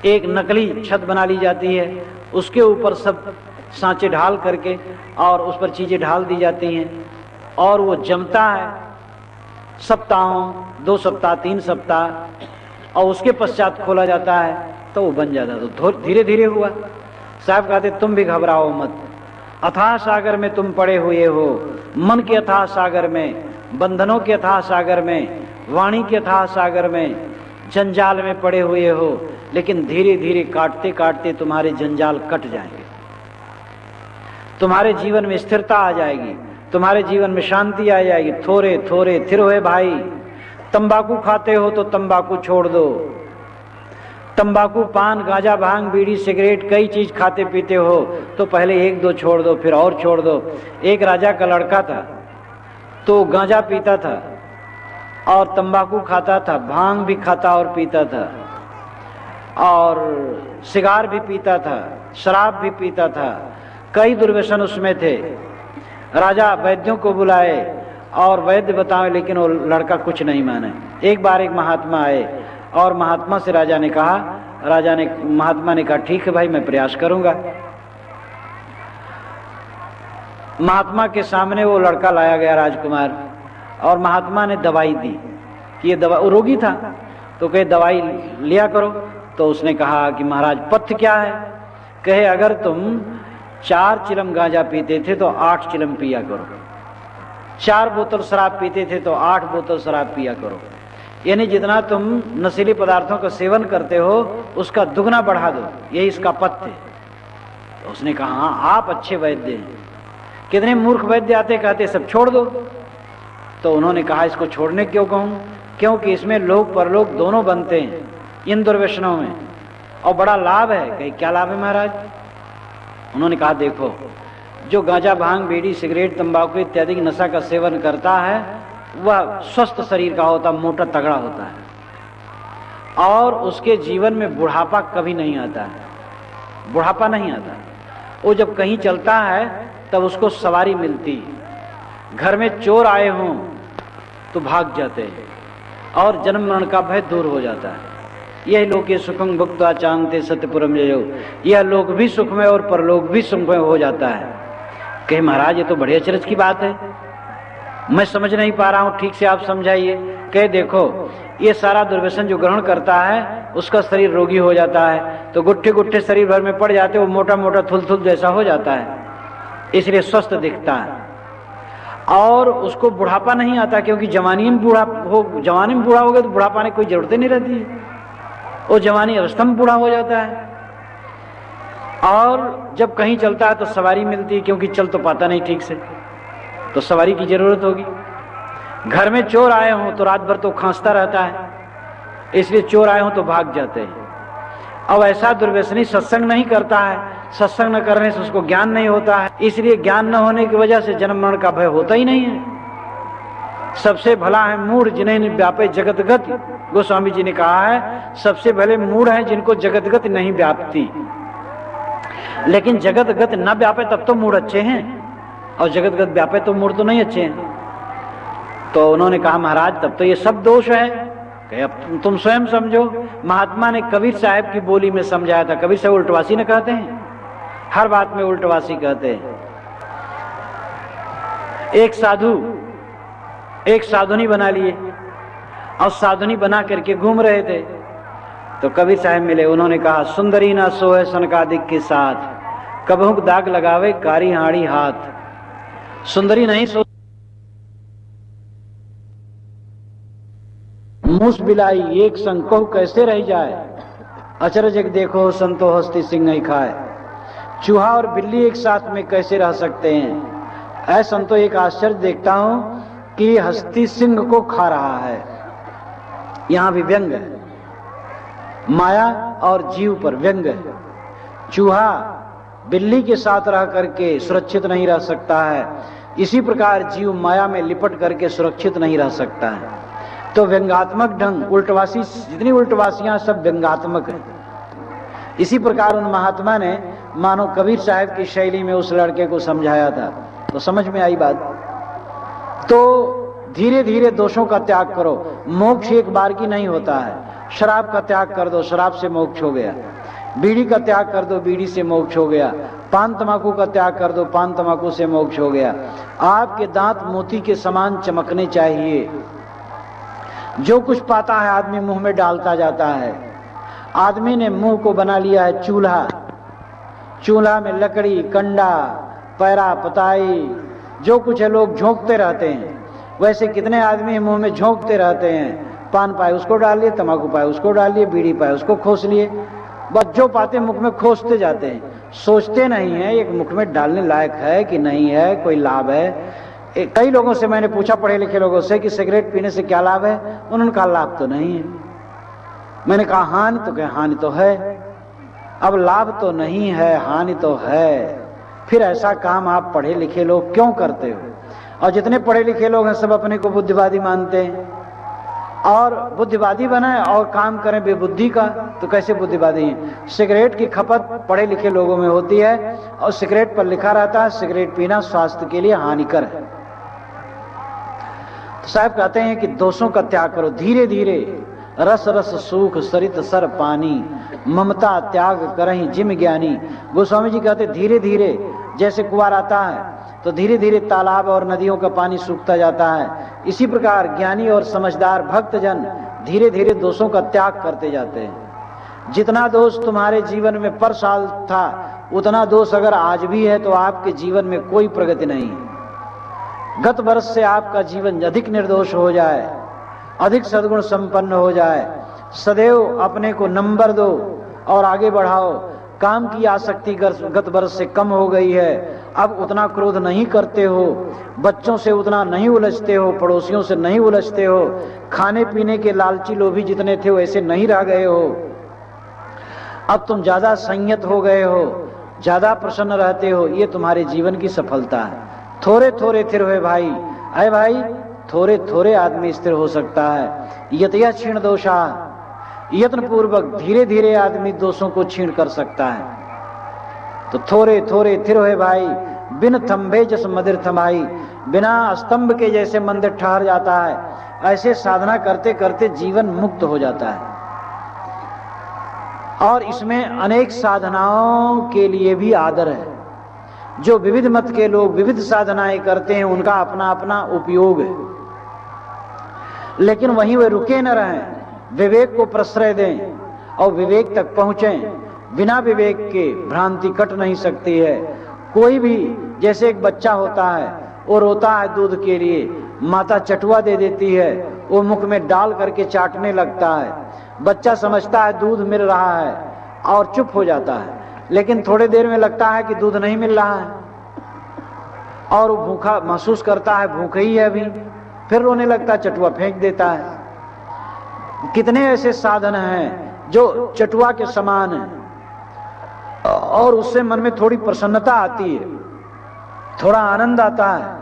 एक नकली छत बना ली जाती है, उसके ऊपर सब सांचे ढाल करके और उस पर चीजें ढाल दी जाती हैं और वो जमता है सप्ताहों, 2 सप्ताह 3 सप्ताह, और उसके पश्चात खोला जाता है तो वो बन जाता। तो धीरे धीरे हुआ। साहब कहते तुम भी घबराओ मत, अथाह सागर में तुम पड़े हुए हो, मन के अथाह सागर में, बंधनों के अथाह सागर में, वाणी के अथाह सागर में, जंजाल में पड़े हुए हो। लेकिन धीरे धीरे काटते काटते तुम्हारे जंजाल कट जाएंगे, तुम्हारे जीवन में स्थिरता आ जाएगी, तुम्हारे जीवन में शांति आ जाएगी। थोरे थोरे थिर हुए भाई, तंबाकू खाते हो तो तंबाकू छोड़ दो। तंबाकू, पान, गांजा, भांग, बीड़ी, सिगरेट, कई चीज खाते पीते हो तो पहले 1-2 छोड़ दो, फिर और छोड़ दो। एक राजा का लड़का था तो गांजा पीता था और तंबाकू खाता था, भांग भी खाता और पीता था, और सिगार भी पीता था, शराब भी पीता था, कई दुर्व्यसन उसमें थे। राजा वैद्यों को बुलाए और वैद्य बताए, लेकिन वो लड़का कुछ नहीं माने। एक बार एक महात्मा आए और महात्मा से राजा ने कहा, महात्मा ने कहा ठीक है भाई, मैं प्रयास करूंगा। महात्मा के सामने वो लड़का लाया गया, राजकुमार, और महात्मा ने दवाई दी कि ये दवा, वो रोगी था तो कहे दवाई लिया करो। तो उसने कहा कि महाराज पथ्य क्या है? कहे अगर तुम 4 चिलम गांजा पीते थे तो 8 चिलम पिया करो, 4 बोतल शराब पीते थे तो 8 बोतल शराब पिया करो, यानी जितना तुम नशीले पदार्थों का सेवन करते हो उसका दुगना बढ़ा दो, यही इसका पथ्य है। तो उसने कहा हाँ आप अच्छे वैद्य हैं। कितने मूर्ख वैद्य आते कहते सब छोड़ दो। तो उन्होंने कहा इसको छोड़ने क्यों कहूं? क्योंकि इसमें लोक परलोक दोनों बनते हैं इन दुर्व्यसनों में, और बड़ा लाभ है। कहीं क्या लाभ है महाराज? उन्होंने कहा देखो, जो गांजा, भांग, बीड़ी, सिगरेट, तंबाकू इत्यादि की नशा का सेवन करता है वह स्वस्थ शरीर का होता, मोटा तगड़ा होता है, और उसके जीवन में बुढ़ापा कभी नहीं आता है, बुढ़ापा नहीं आता। वो जब कहीं चलता है तब उसको सवारी मिलती, घर में चोर आए हों तो भाग जाते हैं और जन्म मरण का भय दूर हो जाता है। यह लोके सुखम भुक्त्वा चांते सत्यपुरम जयो, यह लोक भी सुखमय और परलोक भी सुखमय हो जाता है। कहे महाराज ये तो बड़े अचरज की बात है, मैं समझ नहीं पा रहा हूं, ठीक से आप समझाइए। कहे देखो, ये सारा दुर्व्यसन जो ग्रहण करता है उसका शरीर रोगी हो जाता है, तो गुट्ठे गुट्ठे शरीर भर में पड़ जाते, वो मोटा मोटा थुल जैसा हो जाता है, इसलिए स्वस्थ दिखता है। और उसको बुढ़ापा नहीं आता, क्योंकि जवानी में बूढ़ा हो गया तो बुढ़ापा ने कोई जरूरत नहीं रहती है, वो जवानी अवस्था में बूढ़ा हो जाता है। और जब कहीं चलता है तो सवारी मिलती है, क्योंकि चल तो पाता नहीं ठीक से, तो सवारी की जरूरत होगी। घर में चोर आए हों तो रात भर तो खांसता रहता है, इसलिए चोर आए हों तो भाग जाते हैं। अब ऐसा दुर्व्यसनी सत्संग नहीं करता है, सत्संग न करने से उसको ज्ञान नहीं होता है, इसलिए ज्ञान न होने की वजह से जन्म मरण का भय होता ही नहीं है। सबसे भला है मूढ़ जिन्हें व्यापे जगत गति, गोस्वामी जी ने कहा है सबसे भले मूढ़ हैं जिनको जगत गति नहीं व्यापती। लेकिन जगत गति न व्यापे तब तो मूढ़ अच्छे हैं, और जगत गति व्यापे तो मूढ़ तो नहीं अच्छे हैं। तो उन्होंने कहा महाराज तब तो ये सब दोष है। कि अब तुम स्वयं समझो। महात्मा ने कबीर साहब की बोली में समझाया था। कबीर साहब उल्टवासी न कहते हैं, हर बात में उल्टवासी कहते हैं। एक साधुनी बना लिए और साधुनी बना करके घूम रहे थे, तो कबीर साहब मिले। उन्होंने कहा सुंदरी ना सोए सनकादिक के साथ, कबहुक दाग लगावे कारी हाड़ी हाथ। सुंदरी नहीं सो मूस बिलाई एक संग को कैसे रह जाए, अचरज एक देखो संतो हस्ती सिंह नहीं खाए। चूहा और बिल्ली एक साथ में कैसे रह सकते हैं? ऐ संतो एक आश्चर्य देखता हूं कि हस्ती सिंह को खा रहा है। यहां भी व्यंग है, माया और जीव पर व्यंग है। चूहा बिल्ली के साथ रह करके सुरक्षित नहीं रह सकता है, इसी प्रकार जीव माया में लिपट करके सुरक्षित नहीं रह सकता है। तो व्यंगात्मक ढंग, उल्टवासी, जितनी उल्टवासियां सब व्यंगात्मक है। इसी प्रकार उन महात्मा ने मानो कबीर साहब की शैली में उस लड़के को समझाया था, तो समझ में आई बात। तो धीरे धीरे दोषों का त्याग करो, मोक्ष एक बार की नहीं होता है। शराब का त्याग कर दो, शराब से मोक्ष हो गया। बीड़ी का त्याग कर दो, बीड़ी से मोक्ष हो गया। पान तमाकू का त्याग कर दो, पान तमाकू से मोक्ष हो गया। आपके दांत मोती के समान चमकने चाहिए। जो कुछ पाता है आदमी मुंह में डालता जाता है। आदमी ने मुंह को बना लिया है चूल्हा। चूल्हा में लकड़ी, कंडा, पैरा, पताई, जो कुछ है लोग झोंकते रहते हैं। वैसे कितने आदमी मुंह में झोंकते रहते हैं। पान पाए उसको डाल लिए, तंबाकू पाए उसको डाल लिए, बीड़ी पाए उसको खोस लिए। बस जो पाते मुख में खोसते जाते हैं, सोचते नहीं है एक मुख में डालने लायक है कि नहीं है, कोई लाभ है। कई लोगों से मैंने पूछा, पढ़े लिखे लोगों से, कि सिगरेट पीने से क्या लाभ है? उन्होंने कहा लाभ तो नहीं है। मैंने कहा हानि, तो कहा हानि तो है। अब लाभ तो नहीं है, हानि तो है। फिर ऐसा काम आप पढ़े लिखे लोग क्यों करते हो? और जितने पढ़े लिखे लोग हैं सब अपने को बुद्धिवादी मानते हैं, और बुद्धिवादी बनाए और काम करें बेबुद्धि का, तो कैसे बुद्धिवादी हैं? सिगरेट की खपत पढ़े लिखे लोगों में होती है, और सिगरेट पर लिखा रहता है सिगरेट पीना स्वास्थ्य के लिए हानिकर है। तो साहब कहते हैं कि दोषों का त्याग करो धीरे धीरे। रस रस सूख सरित सर पानी, ममता त्याग करहि जिम ज्ञानी। गोस्वामी जी कहते धीरे धीरे, जैसे कुआर आता है तो धीरे धीरे तालाब और नदियों का पानी सूखता जाता है, इसी प्रकार ज्ञानी और समझदार भक्तजन धीरे धीरे दोषों का त्याग करते जाते हैं। जितना दोष तुम्हारे जीवन में पर साल था, उतना दोष अगर आज भी है तो आपके जीवन में कोई प्रगति नहीं है। गत वर्ष से आपका जीवन अधिक निर्दोष हो जाए, अधिक सद्गुण संपन्न हो जाए। सदैव अपने को नंबर दो और आगे बढ़ाओ। काम की आसक्ति गत वर्ष से कम हो गई है, अब उतना क्रोध नहीं करते हो, बच्चों से उतना नहीं उलझते हो, पड़ोसियों से नहीं उलझते हो, खाने पीने के लालची लोभी जितने थे वैसे नहीं रह गए हो। अब तुम ज्यादा संयत हो गए हो, ज्यादा प्रसन्न रहते हो। ये तुम्हारे जीवन की सफलता है। थोड़े थोड़े थिर हुए भाई, अरे भाई थोड़े थोड़े आदमी स्थिर हो सकता है। यतया क्षीण दोषा, यत्न पूर्वक धीरे धीरे आदमी दोषों को छीण कर सकता है। तो थोड़े थोड़े थिर हुए भाई, बिन थंभे जस मंदिर थमाई। बिना स्तंभ के जैसे मंदिर ठहर जाता है, ऐसे साधना करते करते जीवन मुक्त हो जाता है। और इसमें अनेक साधनाओं के लिए भी आदर है। जो विविध मत के लोग विविध साधनाएं करते हैं, उनका अपना अपना उपयोग है। लेकिन वहीं वे रुके न रहें, विवेक को प्रश्रय दें और विवेक तक पहुंचें। बिना विवेक के भ्रांति कट नहीं सकती है। कोई भी, जैसे एक बच्चा होता है, वो रोता है दूध के लिए, माता चटुआ दे देती है, वो मुख में डाल करके चाटने लगता है। बच्चा समझता है दूध मिल रहा है और चुप हो जाता है, लेकिन थोड़ी देर में लगता है कि दूध नहीं मिल रहा है और वो भूखा महसूस करता है, भूखे ही है अभी, फिर रोने लगता है, चटुआ फेंक देता है। कितने ऐसे साधन हैं जो चटुआ के समान हैं और उससे मन में थोड़ी प्रसन्नता आती है, थोड़ा आनंद आता है,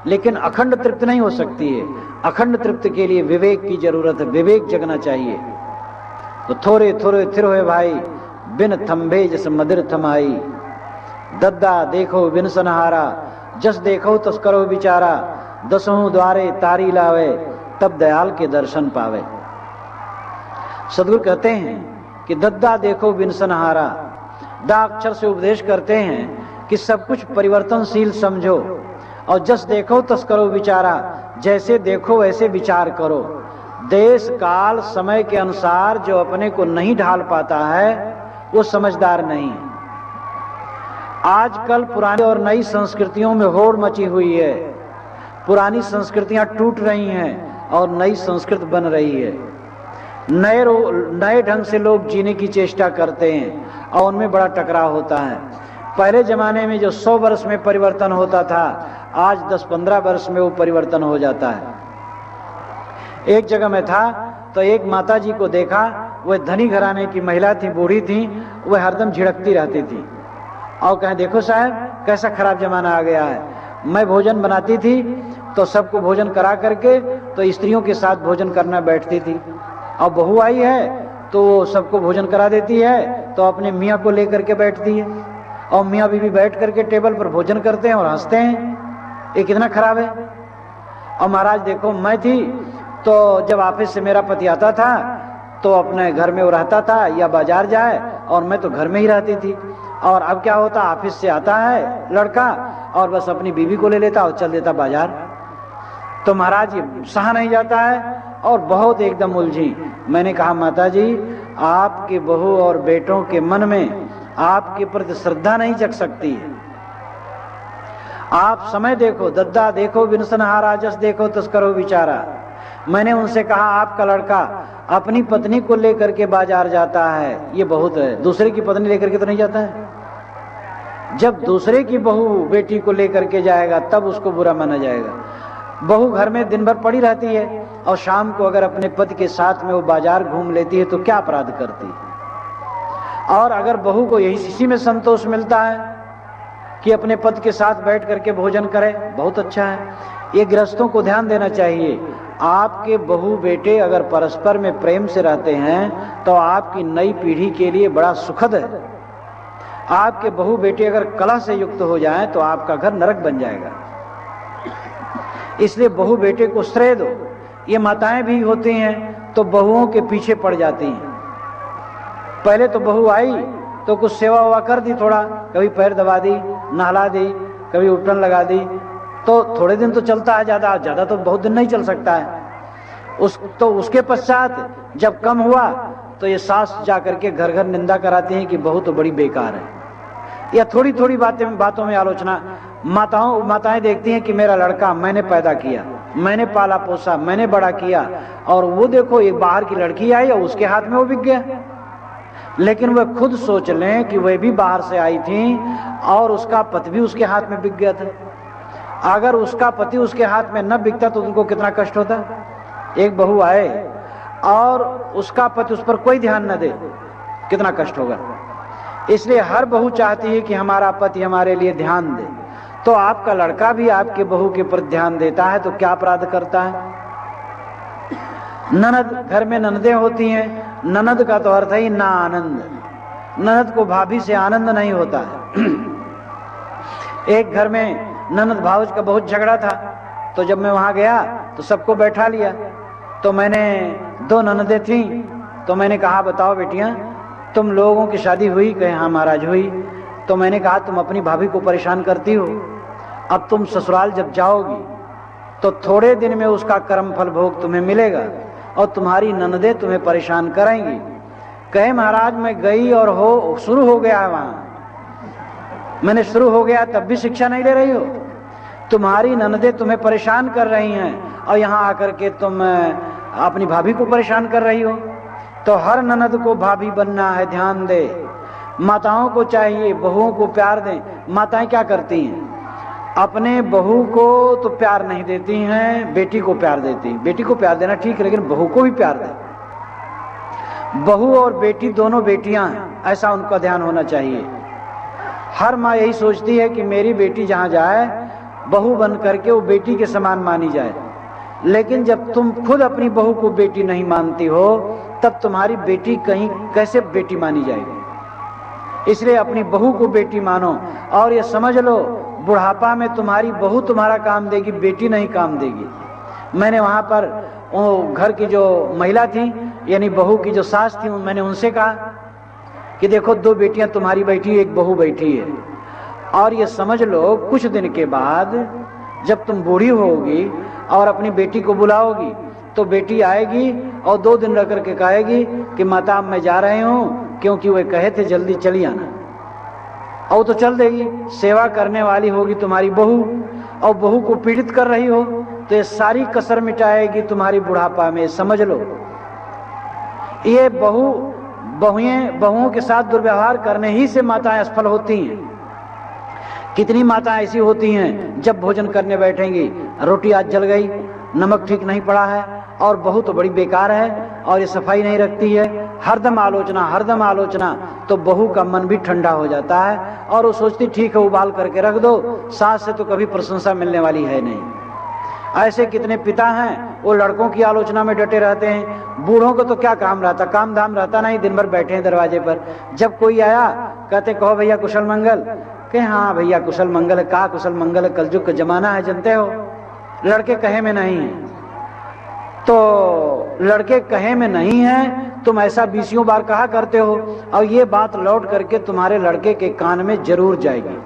लेकिन अखंड तृप्त नहीं हो सकती है। अखंड तृप्त के लिए विवेक की जरूरत है, विवेक जगना चाहिए। तो थोड़े थोड़े थिर हुए भाई, बिन थंभे जस मदिर थमाई। दद्दा देखो बिन सनहारा, जस देखो तस करो विचारा। दसों द्वारे तारी लावे, तब दयाल के दर्शन पावे। सदगुरु कहते हैं कि दद्दा देखो बिन सनहारा। दा अक्षर से उपदेश करते हैं कि सब कुछ परिवर्तनशील समझो, और जस देखो तस करो विचारा। जैसे देखो वैसे विचार करो। देश काल समय के अनुसार जो अपने को नहीं ढाल पाता है वो समझदार नहीं है। आजकल पुरानी और नई संस्कृतियों में होड़ मची हुई है। पुरानी संस्कृतियां टूट रही हैं और नई संस्कृति बन रही है। नए ढंग से लोग जीने की चेष्टा करते हैं और उनमें बड़ा टकराव होता है। पहले जमाने में जो 100 वर्ष में परिवर्तन होता था, आज 10-15 वर्ष में वो परिवर्तन हो जाता है। एक जगह में था तो एक माता जी को देखा, वह धनी घराने की महिला थी, बूढ़ी थी, वह हरदम झिड़कती रहती थी और कहें देखो साहब कैसा खराब जमाना आ गया है। मैं भोजन बनाती थी तो सबको भोजन करा करके तो स्त्रियों के साथ भोजन करना बैठती थी, और बहू आई है तो वो सबको भोजन करा देती है तो अपने मियाँ को लेकर के बैठती है और मियाँ बीवी बैठ करके टेबल पर भोजन करते हैं और हंसते हैं। ये कितना खराब है। और महाराज देखो, मैं थी तो जब ऑफिस से मेरा पति आता था तो अपने घर में वो रहता था या बाजार जाए, और मैं तो घर में ही रहती थी। और अब क्या होता, ऑफिस से आता है लड़का और बस अपनी बीवी को ले लेता और चल देता बाजार। तो महाराज ये सहा नहीं जाता है और बहुत एकदम उलझी। मैंने कहा माता जी, आपके बहू और बेटों के मन में आपके प्रति श्रद्धा नहीं जग सकती है। आप समय देखो, दद्दा देखो विनसनहारा, जस देखो तस्करो विचारा। मैंने उनसे कहा आपका लड़का अपनी पत्नी को लेकर के बाजार जाता है, ये बहुत है, दूसरे की पत्नी लेकर के तो नहीं जाता है। जब दूसरे की बहू बेटी को लेकर के जाएगा तब उसको बुरा माना जाएगा। बहू घर में दिन भर पड़ी रहती है और शाम को अगर अपने पति के साथ में वो बाजार घूम लेती है तो क्या अपराध करती है। और अगर बहू को यही इसी में संतोष मिलता है कि अपने पति के साथ बैठ करके भोजन करे, बहुत अच्छा है। ये गृहस्थों को ध्यान देना चाहिए। आपके बहू बेटे अगर परस्पर में प्रेम से रहते हैं तो आपकी नई पीढ़ी के लिए बड़ा सुखद है। आपके बहू बेटे अगर कलह से युक्त हो जाएं तो आपका घर नरक बन जाएगा। इसलिए बहू बेटे को श्रेय दो। ये माताएं भी होती हैं तो बहुओं के पीछे पड़ जाती हैं। पहले तो बहू आई तो कुछ सेवा हुआ कर दी, थोड़ा कभी पैर दबा दी, नहला दी, कभी उपटन लगा दी, तो थोड़े दिन तो चलता है, ज्यादा तो बहुत दिन नहीं चल सकता है। उसके पश्चात जब कम हुआ तो ये सास जा करके घर घर निंदा कराती हैं कि बहू तो बड़ी बेकार है। या थोड़ी थोड़ी बातों में आलोचना। माताएं देखती हैं कि मेरा लड़का मैंने पैदा किया, मैंने पाला पोसा, मैंने बड़ा किया, और वो देखो एक बाहर की लड़की आई और उसके हाथ में वो बिक गया। लेकिन वह खुद सोच लें कि वह भी बाहर से आई थी और उसका पति भी उसके हाथ में बिक गया था। अगर उसका पति उसके हाथ में न बिकता तो उनको कितना कष्ट होता। एक बहू आए और उसका पति उस पर कोई ध्यान न दे, कितना कष्ट होगा। इसलिए हर बहू चाहती है कि हमारा पति हमारे लिए ध्यान दे। तो आपका लड़का भी आपके बहू के प्रति ध्यान देता है तो क्या अपराध करता है। ननद, घर में ननदें होती हैं। ननद का तो अर्थ है ना आनंद। ननद को भाभी से आनंद नहीं होता है। एक घर में ननद भावज का बहुत झगड़ा था, तो जब मैं वहां गया तो सबको बैठा लिया। तो मैंने 2 ननदें थी, तो मैंने कहा बताओ बेटियां, तुम लोगों की शादी हुई? कहे हाँ महाराज हुई। तो मैंने कहा तुम अपनी भाभी को परेशान करती हो, अब तुम ससुराल जब जाओगी तो थोड़े दिन में उसका कर्म फल भोग तुम्हें मिलेगा और तुम्हारी ननदें तुम्हें परेशान कराएंगी। कहे महाराज मैं गई और शुरू हो गया है वहां, मैंने शुरू हो गया तब भी शिक्षा नहीं ले रही हो। तुम्हारी ननदें तुम्हें परेशान कर रही हैं और यहाँ आकर के तुम अपनी भाभी को परेशान कर रही हो। तो हर ननद को भाभी बनना है, ध्यान दे। माताओं को चाहिए बहुओं को प्यार दें। माताएं क्या करती हैं, अपने बहू को तो प्यार नहीं देती हैं, बेटी को प्यार देती हैं। बेटी को प्यार देना ठीक है, लेकिन बहू को भी प्यार दें। बहू और बेटी दोनों बेटियां हैं, ऐसा उनका ध्यान होना चाहिए। हर माँ यही सोचती है कि मेरी बेटी जहां जाए बहू बन करके वो बेटी के समान मानी जाए। लेकिन जब तुम खुद अपनी बहू को बेटी नहीं मानती हो तब तुम्हारी बेटी कहीं कैसे बेटी मानी जाएगी। इसलिए अपनी बहू को बेटी मानो और ये समझ लो बुढ़ापा में तुम्हारी बहू तुम्हारा काम देगी, बेटी नहीं काम देगी। मैंने वहां पर घर की जो महिला थी, यानी बहू की जो सास थी, मैंने उनसे कहा कि देखो 2 बेटियां तुम्हारी बैठी, एक बहू बैठी है, और ये समझ लो कुछ दिन के बाद जब तुम बूढ़ी होगी और अपनी बेटी को बुलाओगी तो बेटी आएगी और 2 दिन रह करके कहेगी कि माता मैं जा रही हूं, क्योंकि वे कहे थे जल्दी चली आना। और तो चल देगी। सेवा करने वाली होगी तुम्हारी बहू, और बहू को पीड़ित कर रही हो तो ये सारी कसर मिटाएगी तुम्हारी बुढ़ापा में, समझ लो। ये बहुओं के साथ दुर्व्यवहार करने ही से माताएं असफल होती हैं। कितनी माताएं ऐसी होती हैं, जब भोजन करने बैठेंगी, रोटी आज जल गई, नमक ठीक नहीं पड़ा है, और बहू तो बड़ी बेकार है और ये सफाई नहीं रखती है, हरदम आलोचना, तो बहू का मन भी ठंडा हो जाता है और वो सोचती ठीक है उबाल करके रख दो, सास से तो कभी प्रशंसा मिलने वाली है नहीं। ऐसे कितने पिता हैं, वो लड़कों की आलोचना में डटे रहते हैं। बूढ़ों को तो क्या काम रहता, काम धाम रहता नहीं, दिन भर बैठे हैं दरवाजे पर। जब कोई आया कहते कहो भैया कुशल मंगल, कहे हाँ भैया कुशल मंगल है। कहा कुशल मंगल है, कलयुग का जमाना है, जानते हो। लड़के कहे में नहीं है, तो लड़के कहे में नहीं है, तुम ऐसा 20 बार कहा करते हो, और ये बात लौट करके तुम्हारे लड़के के कान में जरूर जाएगी।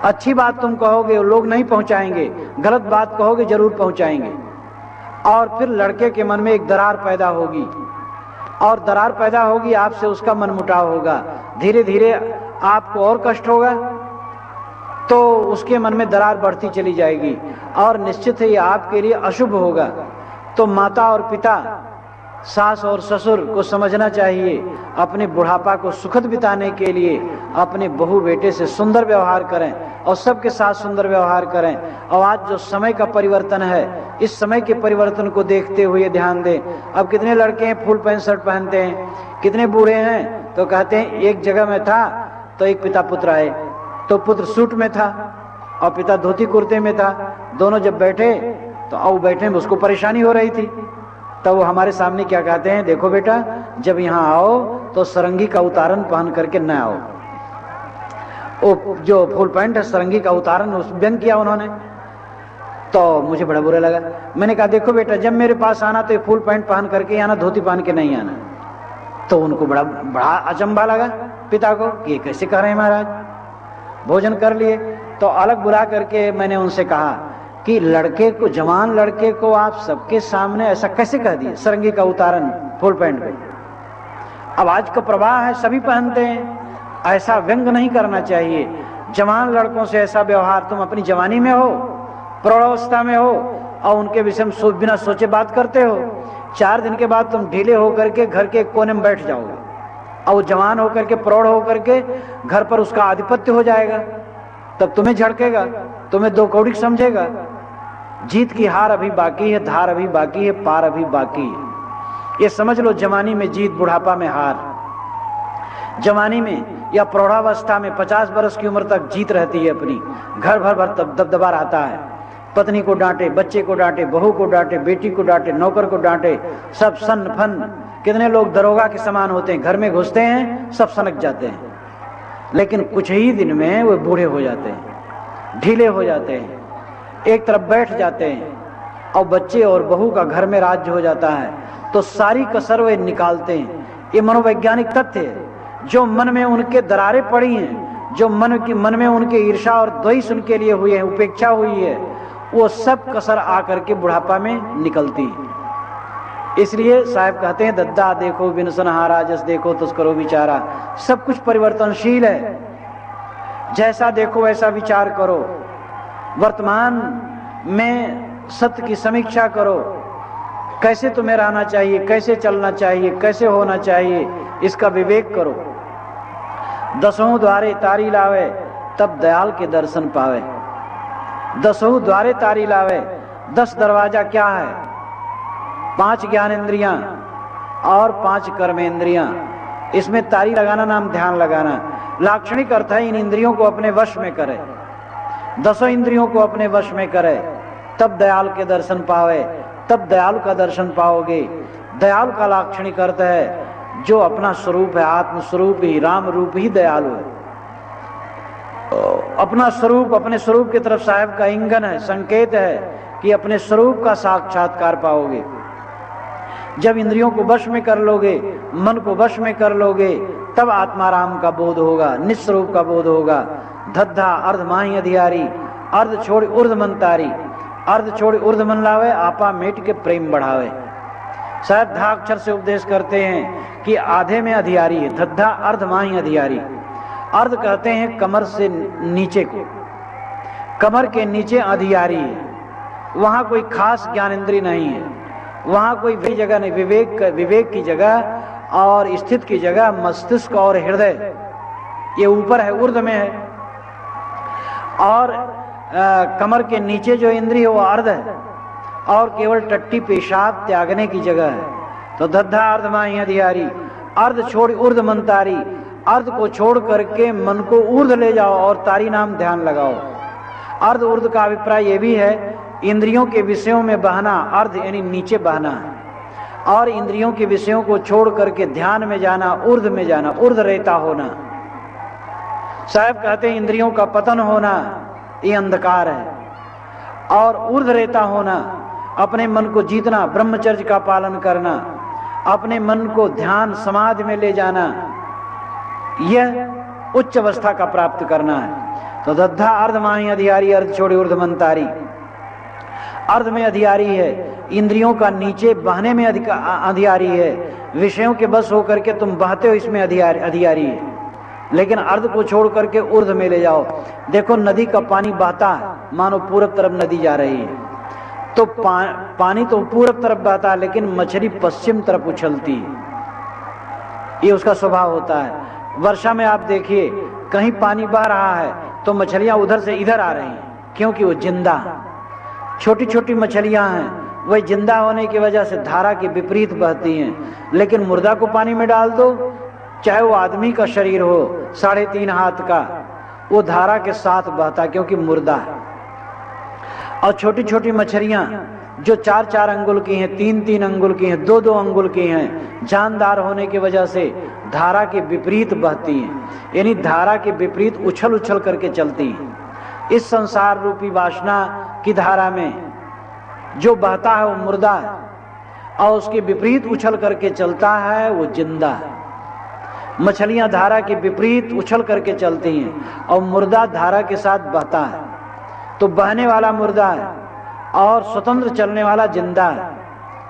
अच्छी बात तुम कहोगे लोग नहीं पहुंचाएंगे, गलत बात कहोगे जरूर पहुंचाएंगे, और फिर लड़के के मन में एक दरार पैदा होगी, और दरार पैदा होगी, आपसे उसका मनमुटाव होगा, धीरे धीरे आपको और कष्ट होगा, तो उसके मन में दरार बढ़ती चली जाएगी, और निश्चित है ये आपके लिए अशुभ होगा। तो माता और पिता, सास और ससुर को समझना चाहिए, अपने बुढ़ापा को सुखद बिताने के लिए अपने बहू बेटे से सुंदर व्यवहार करें और सबके साथ सुंदर व्यवहार करें। और आज जो समय का परिवर्तन है, इस समय के परिवर्तन को देखते हुए ध्यान दें। अब कितने लड़के हैं फुल पैंट शर्ट पहनते हैं, कितने बूढ़े हैं तो कहते हैं एक जगह में था तो एक पिता पुत्र आए, तो पुत्र सूट में था और पिता धोती कुर्ते में था। दोनों जब बैठे तो आओ बैठने में उसको परेशानी हो रही थी, तो वो हमारे सामने क्या कहते हैं, देखो बेटा जब यहाँ आओ तो सरंगी का उतारन पहन करके न आओ। वो जो फुल पैंट है सरंगी का उतारन उस व्यंग किया उन्होंने, तो मुझे बड़ा बुरा लगा। मैंने कहा देखो बेटा जब मेरे पास आना तो ये फुल पैंट पहन करके आना, धोती पहन के नहीं आना। तो उनको बड़ा अचंभा लगा पिता को कि ये कैसे कह रहे हैं महाराज। भोजन कर लिए तो अलग बुला करके मैंने उनसे कहा कि लड़के को, जवान लड़के को आप सबके सामने ऐसा कैसे कह दिए, सरंगी का उतारन फुल पैंट पे। अब आज का प्रवाह है सभी पहनते हैं, ऐसा व्यंग नहीं करना चाहिए। जवान लड़कों से ऐसा व्यवहार, तुम अपनी जवानी में हो, प्रौढ़ावस्था में हो और उनके विषय में बिना सोचे बात करते हो। 4 दिन के बाद तुम ढीले होकर के घर के कोने में बैठ जाओगे और जवान होकर के, प्रौढ़ होकर के घर पर उसका आधिपत्य हो जाएगा, तब तुम्हें झड़केगा, तुम्हें दो कौड़ी समझेगा। जीत की हार अभी बाकी है, धार अभी बाकी है, पार अभी बाकी है। ये समझ लो जवानी में जीत, बुढ़ापा में हार। जवानी में या प्रौढ़ावस्था में 50 वर्ष की उम्र तक जीत रहती है अपनी, घर भर दबदबा रहता है, पत्नी को डांटे, बच्चे को डांटे, बहू को डांटे, बेटी को डांटे, नौकर को डांटे, सब सन फन। कितने लोग दरोगा के समान होते हैं, घर में घुसते हैं सब सनक जाते हैं, लेकिन कुछ ही दिन में वो बूढ़े हो जाते हैं, ढीले हो जाते हैं, एक तरफ बैठ जाते हैं और बच्चे और बहू का घर में राज्य हो जाता है। तो सारी कसर वे निकालते हैं। ये मनोवैज्ञानिक तथ्य है। जो मन में उनके दरारें पड़ी हैं, जो मन में उनके ईर्ष्या और द्वेष उनके लिए हुए हैं, उपेक्षा हुई है, वो सब कसर आकर के बुढ़ापा में निकलती है। इसलिए साहब कहते हैं दद्दा देखो बिन सनहारा, जस देखो तुस करो विचारा। सब कुछ परिवर्तनशील है, जैसा देखो वैसा विचार करो। वर्तमान में सत्य की समीक्षा करो, कैसे तुम्हें रहना चाहिए, कैसे चलना चाहिए, कैसे होना चाहिए, इसका विवेक करो। 10 द्वारे तारी लावे तब दयाल के दर्शन पावे। 10 द्वारे तारी लावे, 10 दरवाजा क्या है? 5 ज्ञानेंद्रियां और 5 कर्मेंद्रियां। इसमें तारी लगाना नाम ध्यान लगाना। लाक्षणिक अर्थ है इन इंद्रियों को अपने वश में करे, 10 इंद्रियों को अपने वश में करे, तब दयाल के दर्शन पावे, तब दयालु का दर्शन पाओगे। दयालु का लाक्षणिक अर्थ है जो अपना स्वरूप है, आत्म स्वरूप ही, राम रूप ही दयालु है। अपना स्वरूप, अपने स्वरूप की तरफ साहब का इंगन है, संकेत है कि अपने स्वरूप का साक्षात्कार पाओगे। जब इंद्रियों को वश में कर लोगे, मन को वश में कर लोगे, तब आत्माराम का बोध होगा, निस्वरूप का बोध होगा। धद्धा अर्ध माही अधियारी, अर्ध छोड़ उर्ध मन तारी। अर्ध छोड़ उर्ध मन लावे, आपा मेट के प्रेम बढ़ावे। शायद धा अक्षर से उपदेश करते हैं कि आधे में अधियारी है, धद्धा अर्ध माही अधियारी। अर्ध कहते हैं कमर से नीचे को, कमर के नीचे अधियारी है, वहां कोई खास ज्ञानेंद्रिय नहीं है, वहां कोई भी जगह नहीं, विवेक की जगह और स्थित की जगह मस्तिष्क और हृदय ये ऊपर है, ऊर्ध्व में है। और कमर के नीचे जो इंद्रिय वो अर्ध है और केवल टट्टी पेशाब त्यागने की जगह है। तो दद्धा अर्धमाही अधियारी, अर्ध छोड़ ऊर्ध्व मन तारी, अर्ध को छोड़ करके मन को ऊर्ध्व ले जाओ और तारी नाम ध्यान लगाओ। अर्ध ऊर्ध्व का अभिप्राय ये भी है, इंद्रियों के विषयों में बहना, अर्ध यानी नीचे बहना है, और इंद्रियों के विषयों को छोड़ करके ध्यान में जाना, ऊर्ध्व में जाना, ऊर्ध्व रहता होना। साहब कहते हैं इंद्रियों का पतन होना ये अंधकार है, और ऊर्ध्व रहता होना, अपने मन को जीतना, ब्रह्मचर्य का पालन करना, अपने मन को ध्यान समाधि में ले जाना, यह उच्च अवस्था का प्राप्त करना है। तो दद्धा अर्धमाही अधियारी, अर्ध छोड़े ऊर्ध्व मन तारी। अर्ध में अधियारी है, इंद्रियों का नीचे बहने में अधियारी है, विषयों के बस होकर के तुम बहते हो इसमें अधियारी है। लेकिन अर्ध को छोड़ करके ऊर्ध्व में ले जाओ। देखो नदी का पानी बहता है, मानो पूरब तरफ नदी जा रही है, तो पानी तो पूरब तरफ बहता है, लेकिन मछली पश्चिम तरफ उछलती है, ये उसका स्वभाव होता है। वर्षा में आप देखिए कहीं पानी बह रहा है तो मछलियां उधर से इधर आ रही हैं, क्योंकि वो जिंदा है, छोटी छोटी मछलियां हैं, वह जिंदा होने की वजह से धारा के विपरीत बहती हैं। लेकिन मुर्दा को पानी में डाल दो, चाहे वो आदमी का शरीर हो 3.5 हाथ का, वो धारा के साथ बहता, क्योंकि मुर्दा है। और छोटी छोटी मछलियां जो 4-4 अंगुल की हैं, 3-3 अंगुल की हैं, 2-2 अंगुल की हैं, जानदार होने की वजह से धारा के विपरीत बहती हैं, यानी धारा के विपरीत उछल उछल करके चलती हैं। इस संसार रूपी वासना की धारा में जो बहता है वो मुर्दा है, और उसके विपरीत उछल करके चलता है वो जिंदा है। मछलियां धारा के विपरीत उछल करके चलती हैं और मुर्दा धारा के साथ बहता है। तो बहने वाला मुर्दा है और स्वतंत्र चलने वाला जिंदा है।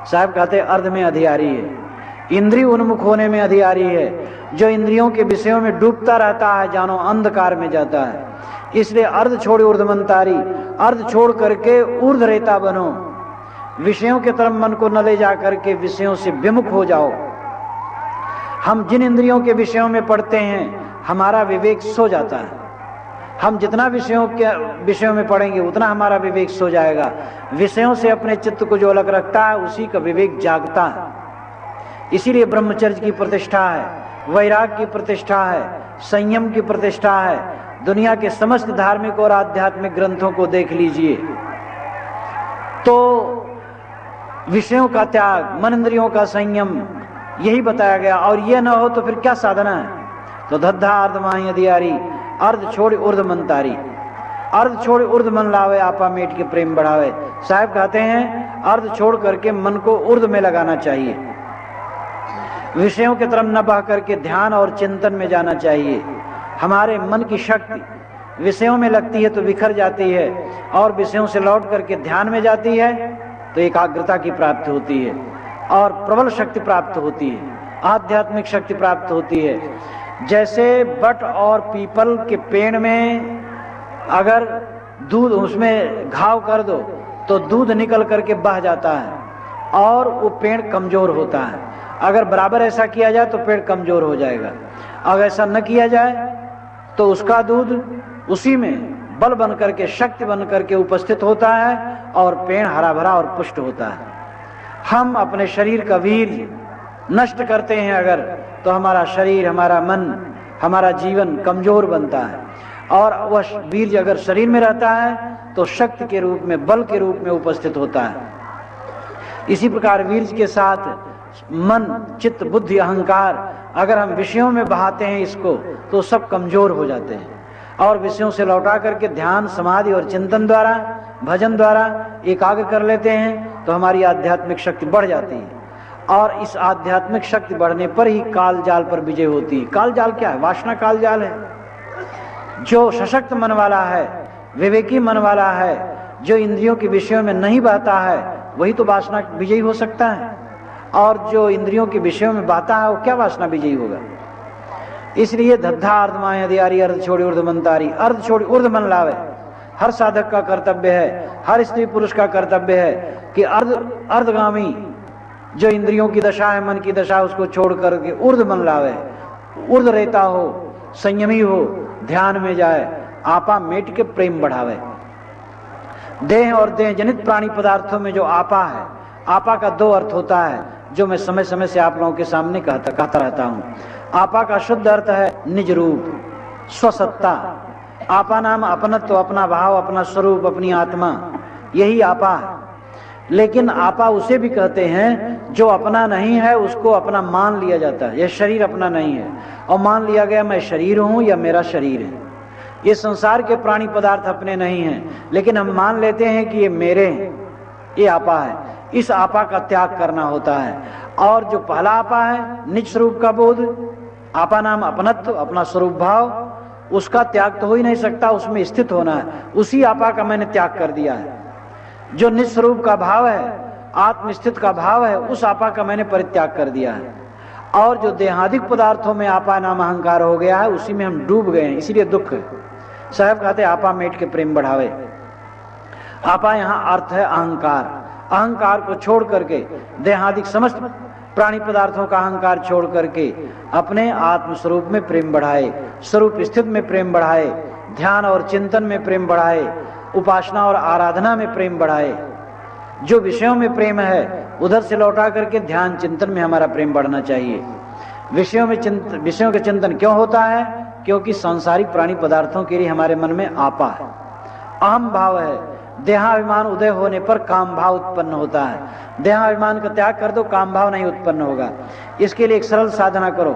साहब कहते हैं अर्ध में अधियारी है, इंद्रिय उन्मुख होने में अधियारी है, जो इंद्रियों के विषयों में डूबता रहता है, जानो अंधकार में जाता है। इसलिए अर्ध छोड़ ऊर्ध्व मन तारी, अर्ध छोड़ करके ऊर्ध्व रेता बनो, विषयों के तरफ मन को न ले जा करके विषयों से विमुख हो जाओ। हम जिन इंद्रियों के विषयों में पढ़ते हैं हमारा विवेक सो जाता है, हम जितना विषयों में पढ़ेंगे उतना हमारा विवेक सो जाएगा। विषयों से अपने चित्त को जो अलग रखता है उसी का विवेक जागता है। इसीलिए ब्रह्मचर्य की प्रतिष्ठा है, वैराग्य की प्रतिष्ठा है, संयम की प्रतिष्ठा है। दुनिया के समस्त धार्मिक और आध्यात्मिक ग्रंथों को देख लीजिए तो विषयों का त्याग, मन इंद्रियों का संयम यही बताया गया। और यह न हो तो फिर क्या साधना है? तो दद्धा अर्धमाही अधियारी, अर्ध छोड़ ऊर्ध्व मन तारी, अर्ध छोड़ ऊर्ध्व मन लावे, आपा मेट के प्रेम बढ़ावे। साहब कहते हैं अर्ध छोड़ करके मन को ऊर्ध्व में लगाना चाहिए, विषयों की तरफ न बह करके ध्यान और चिंतन में जाना चाहिए। हमारे मन की शक्ति विषयों में लगती है तो बिखर जाती है, और विषयों से लौट करके ध्यान में जाती है तो एकाग्रता की प्राप्ति होती है और प्रबल शक्ति प्राप्त होती है, आध्यात्मिक शक्ति प्राप्त होती है। जैसे बट और पीपल के पेड़ में अगर दूध उसमें घाव कर दो तो दूध निकल करके बह जाता है और वो पेड़ कमजोर होता है। अगर बराबर ऐसा किया जाए तो पेड़ कमजोर हो जाएगा, अगर ऐसा न किया जाए तो उसका दूध उसी में बल बन करके, शक्ति बन करके उपस्थित होता है और पेड़ हरा भरा और पुष्ट होता है। हम अपने शरीर का वीर्य नष्ट करते हैं अगर, तो हमारा शरीर, हमारा मन, हमारा जीवन कमजोर बनता है। और वह वीर्य अगर शरीर में रहता है तो शक्ति के रूप में, बल के रूप में उपस्थित होता है। इसी प्रकार वीर्य के साथ मन, चित्त, बुद्धि, अहंकार अगर हम विषयों में बहाते हैं इसको तो सब कमजोर हो जाते हैं, और विषयों से लौटा करके ध्यान, समाधि और चिंतन द्वारा, भजन द्वारा एकाग्र कर लेते हैं तो हमारी आध्यात्मिक शक्ति बढ़ जाती है। और इस आध्यात्मिक शक्ति बढ़ने पर ही काल जाल पर विजय होती है। काल जाल क्या है? वासना काल जाल है। जो सशक्त मन वाला है, विवेकी मन वाला है, जो इंद्रियों के विषयों में नहीं बहता है, वही तो वासना विजयी हो सकता है। और जो इंद्रियों के विषयों में बहता है वो क्या वासना विजयी होगा? इसलिए धद्धा अर्धमाय अधियारी अर्ध छोड़ी ऊर्ध मनतारी, अर्ध छोड़ी ऊर्ध मन लावे। हर साधक का कर्तव्य है, हर स्त्री पुरुष का कर्तव्य है कि अर्धगामी जो इंद्रियों की दशा है, मन की दशा, उसको छोड़ करके ऊर्ध मन लावे, ऊर्ध रहता हो, संयमी हो, ध्यान में जाए, आपा मेट के प्रेम बढ़ावे। देह और देह जनित प्राणी पदार्थों में जो आपा है, आपा का दो अर्थ होता है जो मैं समय समय से आप लोगों के सामने कहता रहता हूं। आपा का शुद्ध अर्थ है निज रूप, स्वसत्ता। आपा नाम अपनत्व, अपना भाव, अपना स्वरूप, अपनी आत्मा, यही आपा है। लेकिन आपा उसे भी कहते हैं जो अपना नहीं है, उसको अपना मान लिया जाता है। यह शरीर अपना नहीं है और मान लिया गया मैं शरीर हूं या मेरा शरीर है। ये संसार के प्राणी पदार्थ अपने नहीं हैं, लेकिन हम मान लेते हैं कि ये मेरे हैं, ये आपा है। इस आपा का त्याग करना होता है। और जो पहला आपा है निज स्वरूप का बोध, आपा नाम अपनत्व, अपना स्वरूप भाव, उसका त्याग तो हो ही नहीं सकता, उसमें स्थित होना है। उसी आपा का मैंने त्याग कर दिया है। जो निज स्वरूप का भाव है, आत्मस्थित का भाव है, उस आपा का मैंने परित्याग कर दिया है। और जो देहादिक पदार्थों में आपा नाम अहंकार हो गया है, उसी में हम डूब गए हैं, इसीलिए दुख है। साहब कहते हैं आपा मेट के प्रेम बढ़ावे। आपा यहाँ अर्थ है अहंकार। अहंकार को छोड़ करके, देहादिक समस्त प्राणी पदार्थों का अहंकार छोड़ करके अपने आत्म स्वरूप में प्रेम बढ़ाए, स्वरूप स्थित में प्रेम बढ़ाए, ध्यान और चिंतन में प्रेम बढ़ाए, उपासना और आराधना में प्रेम बढ़ाए। जो विषयों में प्रेम है उधर से लौटा करके ध्यान चिंतन में हमारा प्रेम बढ़ना चाहिए। विषयों के चिंतन क्यों होता है? क्योंकि सांसारिक प्राणी पदार्थों के लिए हमारे मन में आपा है, अहम भाव है। देहाभिमान उदय होने पर काम भाव उत्पन्न होता है। देहाभिमान का त्याग कर दो, काम भाव नहीं उत्पन्न होगा। इसके लिए एक सरल साधना करो।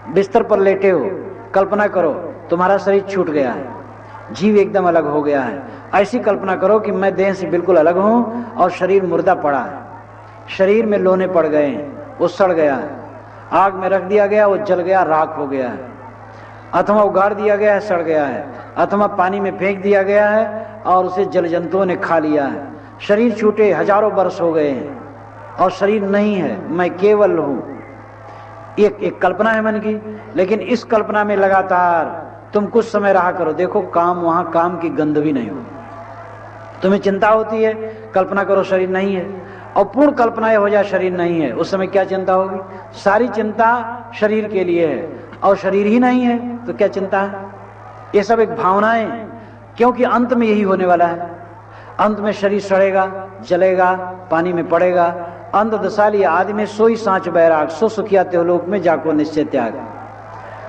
बिस्तर पर लेटे हो, कल्पना करो तुम्हारा शरीर छूट गया है, जीव एकदम अलग हो गया है। ऐसी कल्पना करो कि मैं देह से बिल्कुल अलग हूं और शरीर मुर्दा पड़ा है, शरीर में लोने पड़ गए हैं, वो सड़ गया है, आग में रख दिया गया, वो जल गया, राख हो गया है, अथवा उगाड़ दिया गया है, सड़ गया है, अथवा पानी में फेंक दिया गया है और उसे जल जंतुओं ने खा लिया है। शरीर छूटे हजारों वर्ष हो गए हैं और शरीर नहीं है, मैं केवल हूं। एक कल्पना है मन की। लेकिन इस कल्पना में लगातार तुम कुछ समय रहा करो, देखो काम, वहां काम की गंध भी नहीं हो। तुम्हें चिंता होती है, कल्पना करो शरीर नहीं है, और पूर्ण कल्पना हो जाए शरीर नहीं है, उस समय क्या चिंता होगी? सारी चिंता शरीर के लिए है और शरीर ही नहीं है तो क्या चिंता है? ये सब एक भावनाएं, क्योंकि अंत में यही होने वाला है। अंत में शरीर सड़ेगा, जलेगा, पानी में पड़ेगा। अंत दशा लिया आदमी सोई सांच बैराग, सो सुखिया त्योलोक में जाको निश्चय त्याग।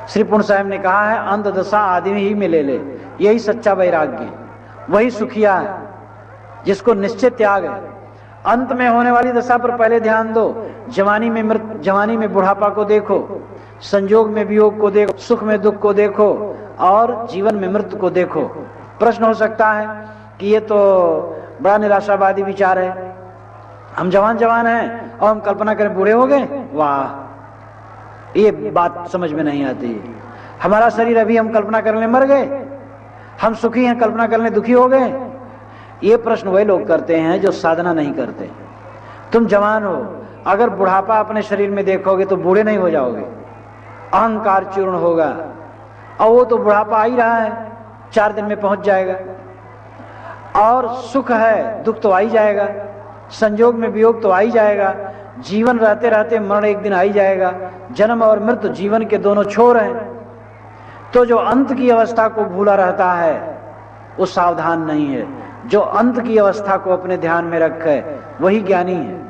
श्री पूर्ण साहब ने कहा है अंत दशा आदमी ही में ले ले, यही सच्चा वैराग्य, वही सुखिया है जिसको निश्चय त्याग है। अंत में होने वाली दशा पर पहले ध्यान दो। जवानी में बुढ़ापा को देखो, संजोग में वियोग को देखो, सुख में दुख को देखो और जीवन में मृत्यु को देखो। प्रश्न हो सकता है कि ये तो बड़ा निराशावादी विचार है, हम जवान हैं और हम कल्पना करें बूढ़े हो गए, वाह, ये बात समझ में नहीं आती। हमारा शरीर अभी हम कल्पना करने मर गए, हम सुखी हैं कल्पना करने दुखी हो गए। ये प्रश्न वही लोग करते हैं जो साधना नहीं करते। तुम जवान हो, अगर बुढ़ापा अपने शरीर में देखोगे तो बूढ़े नहीं हो जाओगे, अहंकार चूर्ण होगा। और वो तो बुढ़ापा आ ही रहा है, 4 दिन में पहुंच जाएगा। और सुख है, दुख तो आ ही जाएगा, संजोग में वियोग तो आ ही जाएगा, जीवन रहते रहते मरण एक दिन आ ही जाएगा। जन्म और मृत्यु जीवन के दोनों छोर हैं। तो जो अंत की अवस्था को भूला रहता है वो सावधान नहीं है। जो अंत की अवस्था को अपने ध्यान में रखे वही ज्ञानी है।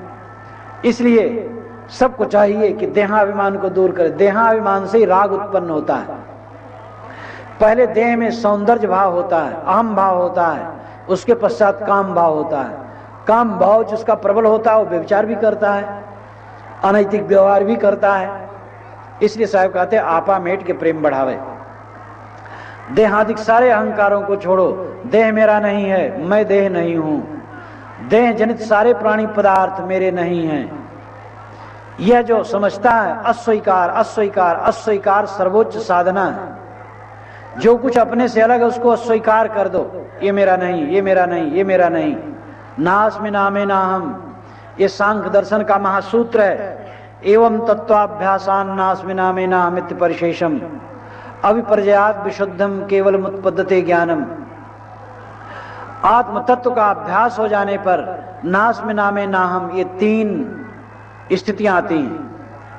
इसलिए सबको चाहिए कि देहाभिमान को दूर करे। देहाभिमान से ही राग उत्पन्न होता है। पहले देह में सौंदर्य भाव होता है, अहम भाव होता है, उसके पश्चात काम भाव होता है। काम भाव जिसका प्रबल होता है वो व्यभिचार भी करता है, अनैतिक व्यवहार भी करता है। इसलिए साहब कहते हैं आपा मेट के प्रेम बढ़ावे। देहादिक सारे अहंकारों को छोड़ो। देह मेरा नहीं है, मैं देह नहीं हूं। देह जनित सारे प्राणी पदार्थ मेरे नहीं हैं। यह जो समझता है अस्वीकार अस्वीकार अस्वीकार सर्वोच्च साधना है। जो कुछ अपने से अलग है उसको अस्वीकार कर दो। ये मेरा नहीं, ये मेरा नहीं, ये मेरा नहीं। नास्मि नामे नाहम, ये सांख्य दर्शन का महासूत्र है। एवं तत्वाभ्यासान नास्मि नामे नाहमित्य परिशेषम। अविपर्जयात विशुद्धम केवल मुत्पद्यते ज्ञानम। आत्म तत्व का अभ्यास हो जाने पर नाश में नामे ना हम, ये 3 स्थितियां आती हैं।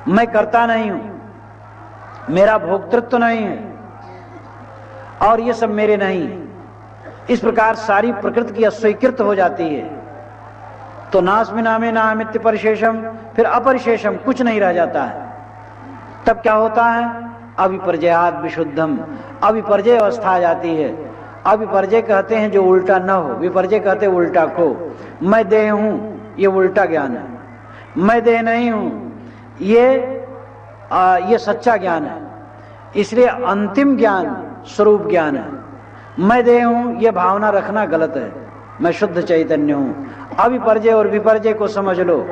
मैं करता नहीं हूं, मेरा भोक्तृत्व नहीं है, और ये सब मेरे नहीं। इस प्रकार सारी प्रकृति की अस्वीकृत हो जाती है। तो नाश में नामे ना मित्य परिशेषम, फिर अपरिशेषम, कुछ नहीं रह जाता है। तब क्या होता है? अविपर्जयात विशुद्धम, अविपर्जय अवस्था आ जाती है। अविपर्जय कहते हैं जो उल्टा न हो, विपर्जय कहते हैं उल्टा को। मैं देह हूं, ये उल्टा ज्ञान है। मैं देह नहीं हूं, ये सच्चा ज्ञान है। इसलिए अंतिम ज्ञान स्वरूप ज्ञान है। मैं देह हूं, यह भावना रखना गलत है। मैं शुद्ध चैतन्य हूं। अविपर्जय और विपर्जय को समझ लो।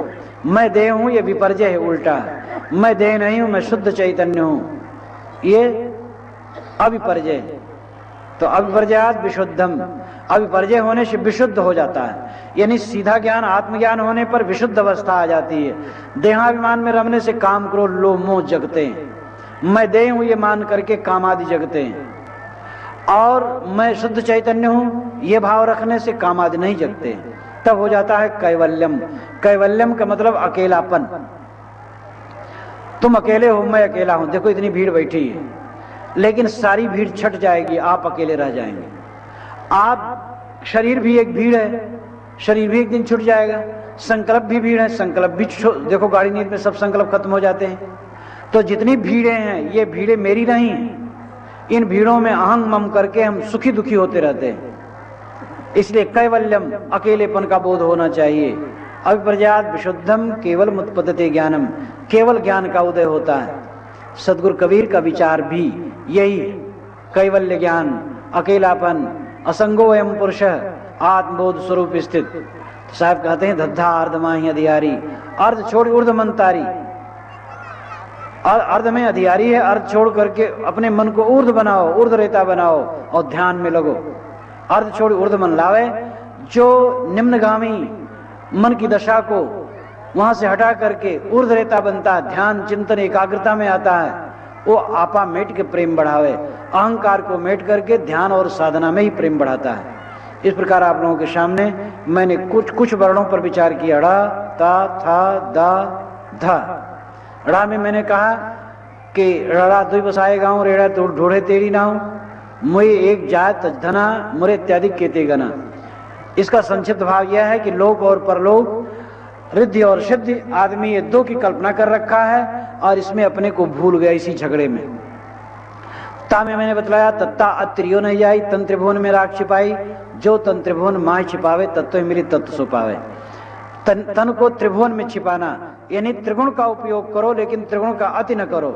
मैं देह हूं, यह विपर्जय है, उल्टा है। मैं देह नहीं हूं, मैं शुद्ध चैतन्य हूं, ये अविपर्जय है। तो अविपर्जयात विशुद्धम, अविपर्जय होने से विशुद्ध हो जाता है। यानी सीधा ज्ञान, आत्मज्ञान होने पर विशुद्ध अवस्था आ जाती है। देहाभिमान में रमने से काम, क्रोध, लोभ, मोह जगते हैं। मैं देह हूं ये मान करके काम आदि जगते हैं, और मैं शुद्ध चैतन्य हूं ये भाव रखने से काम आदि नहीं जगते। तब हो जाता है कैवल्यम। कैवल्यम का मतलब अकेलापन। तुम अकेले हो, मैं अकेला हूं। देखो इतनी भीड़ बैठी है, लेकिन सारी भीड़ छट जाएगी, आप अकेले रह जाएंगे। आप, शरीर भी एक भीड़ है, शरीर भी एक दिन छूट जाएगा। संकल्प भी भीड़ है, संकल्प भी देखो गाड़ी नींद में सब संकल्प खत्म हो जाते हैं। तो जितनी भीड़ें हैं, ये भीड़ें मेरी नहीं हैं। इन भीड़ों में अहंग मम करके हम सुखी दुखी होते रहते हैं। इसलिए कैवल्यम, अकेलेपन का बोध होना चाहिए। अविपर्जयात विशुद्धम केवल मुत्पद्यते ज्ञानम, केवल ज्ञान का उदय होता है। सदगुरु कबीर का विचार भी यही, कैवल्य ज्ञान, अकेलापन, असंगो एवं पुरुष, आत्मबोध स्वरूप स्थित। साहब कहते हैं धद्धा अर्धमाही अधियारी, अर्ध छोड़ ऊर्ध मंतारी। अर्ध में अधियारी है, अर्ध छोड़ करके अपने मन को ऊर्ध बनाओ, ऊर्ध रेता बनाओ और ध्यान में लगो। अर्ध छोड़ ऊर्ध मन लावे। जो निम्नगामी मन की दशा को वहां से हटा करके ऊर्ध रेता बनता है, ध्यान चिंतन एकाग्रता में आता है, वो आपा मेट के प्रेम बढ़ावे। अहंकार को मेट करके ध्यान और साधना में ही प्रेम बढ़ाता है। इस प्रकार आप लोगों के सामने मैंने कुछ वर्णों पर विचार किया। ड़ा, ता, था, दा, धा। ड़ा में मैंने कहा कि रड़ा दुई बसाए गाँव, रेड़ा तो ढोड़े तेरी नाव, मुझे एक जात धना, मुरे इत्यादि केते गना। इसका संक्षिप्त भाव यह है कि लोक और परलोक, रिद्धि और सिद्धि, आदमी ये 2 की कल्पना कर रखा है और इसमें अपने को भूल गया इसी झगड़े में। ता में मैंने बतलाया तत्ता अत्रियो नहीं जाई, तंत्रिभुवन में राख छिपाई, जो तंत्रिभुवन माय छिपावे तत्व मिली तत्व सुपावे। तन को त्रिभुवन में छिपाना, यानी त्रिगुण का उपयोग करो, लेकिन त्रिगुण का अति न करो।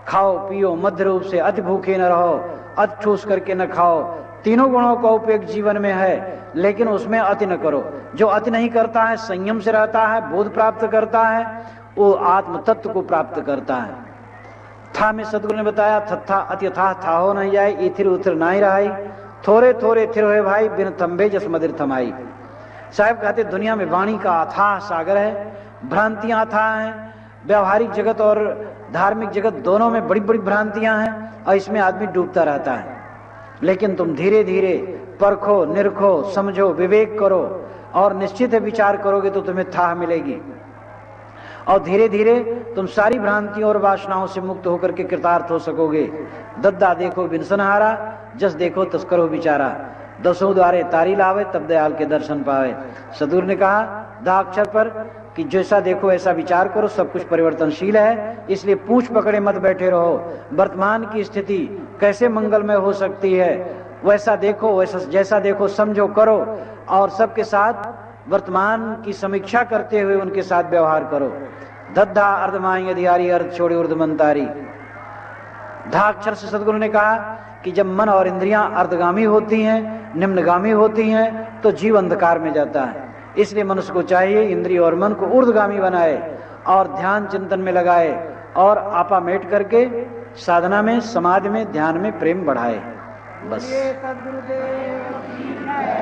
खाओ पियो मध्य रूप से, अति भूखे न रहो, अति ठूस करके न खाओ। तीनों गुणों का उपयोग जीवन में है, लेकिन उसमें अति न करो। जो अति नहीं करता है, संयम से रहता है, बोध प्राप्त करता है, वो आत्म तत्व को प्राप्त करता है। था में सदगुरु ने बताया थत्था अति यथा था हो नहीं जाए, इथिर उथिर ना ही रहाई, थोड़े थोड़े थिर होए भाई, बिन थम्बे जस मदिर थमाई। साहब कहते दुनिया में वाणी का अथाह सागर है, भ्रांतियां अथाह हैं। व्यवहारिक जगत और धार्मिक जगत दोनों में बड़ी बड़ी भ्रांतियां हैं, और इसमें आदमी डूबता रहता है। लेकिन तुम धीरे धीरे परखो, निरखो, समझो, विवेक करो, और निश्चित है विचार करोगे तो तुम्हें थाह मिलेगी। और धीरे धीरे तुम सारी भ्रांतियों और वासनाओं से मुक्त होकर के कृतार्थ हो सकोगे। दद्दा देखो बिनसनहारा, जस देखो तस करो विचारा, 10 द्वारे तारी लावे, तब दयाल के दर्शन पावे। सदगुरु ने कहा दा अक्षर पर कि जैसा देखो ऐसा विचार करो, सब कुछ परिवर्तनशील है, इसलिए पूछ पकड़े मत बैठे रहो। वर्तमान की स्थिति कैसे मंगलमय हो सकती है, वैसा देखो, वैसा जैसा देखो समझो, करो, और सबके साथ वर्तमान की समीक्षा करते हुए उनके साथ व्यवहार करो। दद्धा अर्धमाई अधियारी, अर्ध छोड़े ऊर्ध मंतारी। धा अक्षर से सदगुरु ने कहा कि जब मन और इंद्रियां अर्धगामी होती हैं, निम्नगामी होती हैं, तो जीव अंधकार में जाता है। इसलिए मनुष्य को चाहिए इंद्रिय और मन को ऊर्ध्वगामी बनाए और ध्यान चिंतन में लगाए, और आपा मेट करके साधना में, समाधि में, ध्यान में प्रेम बढ़ाए। बस।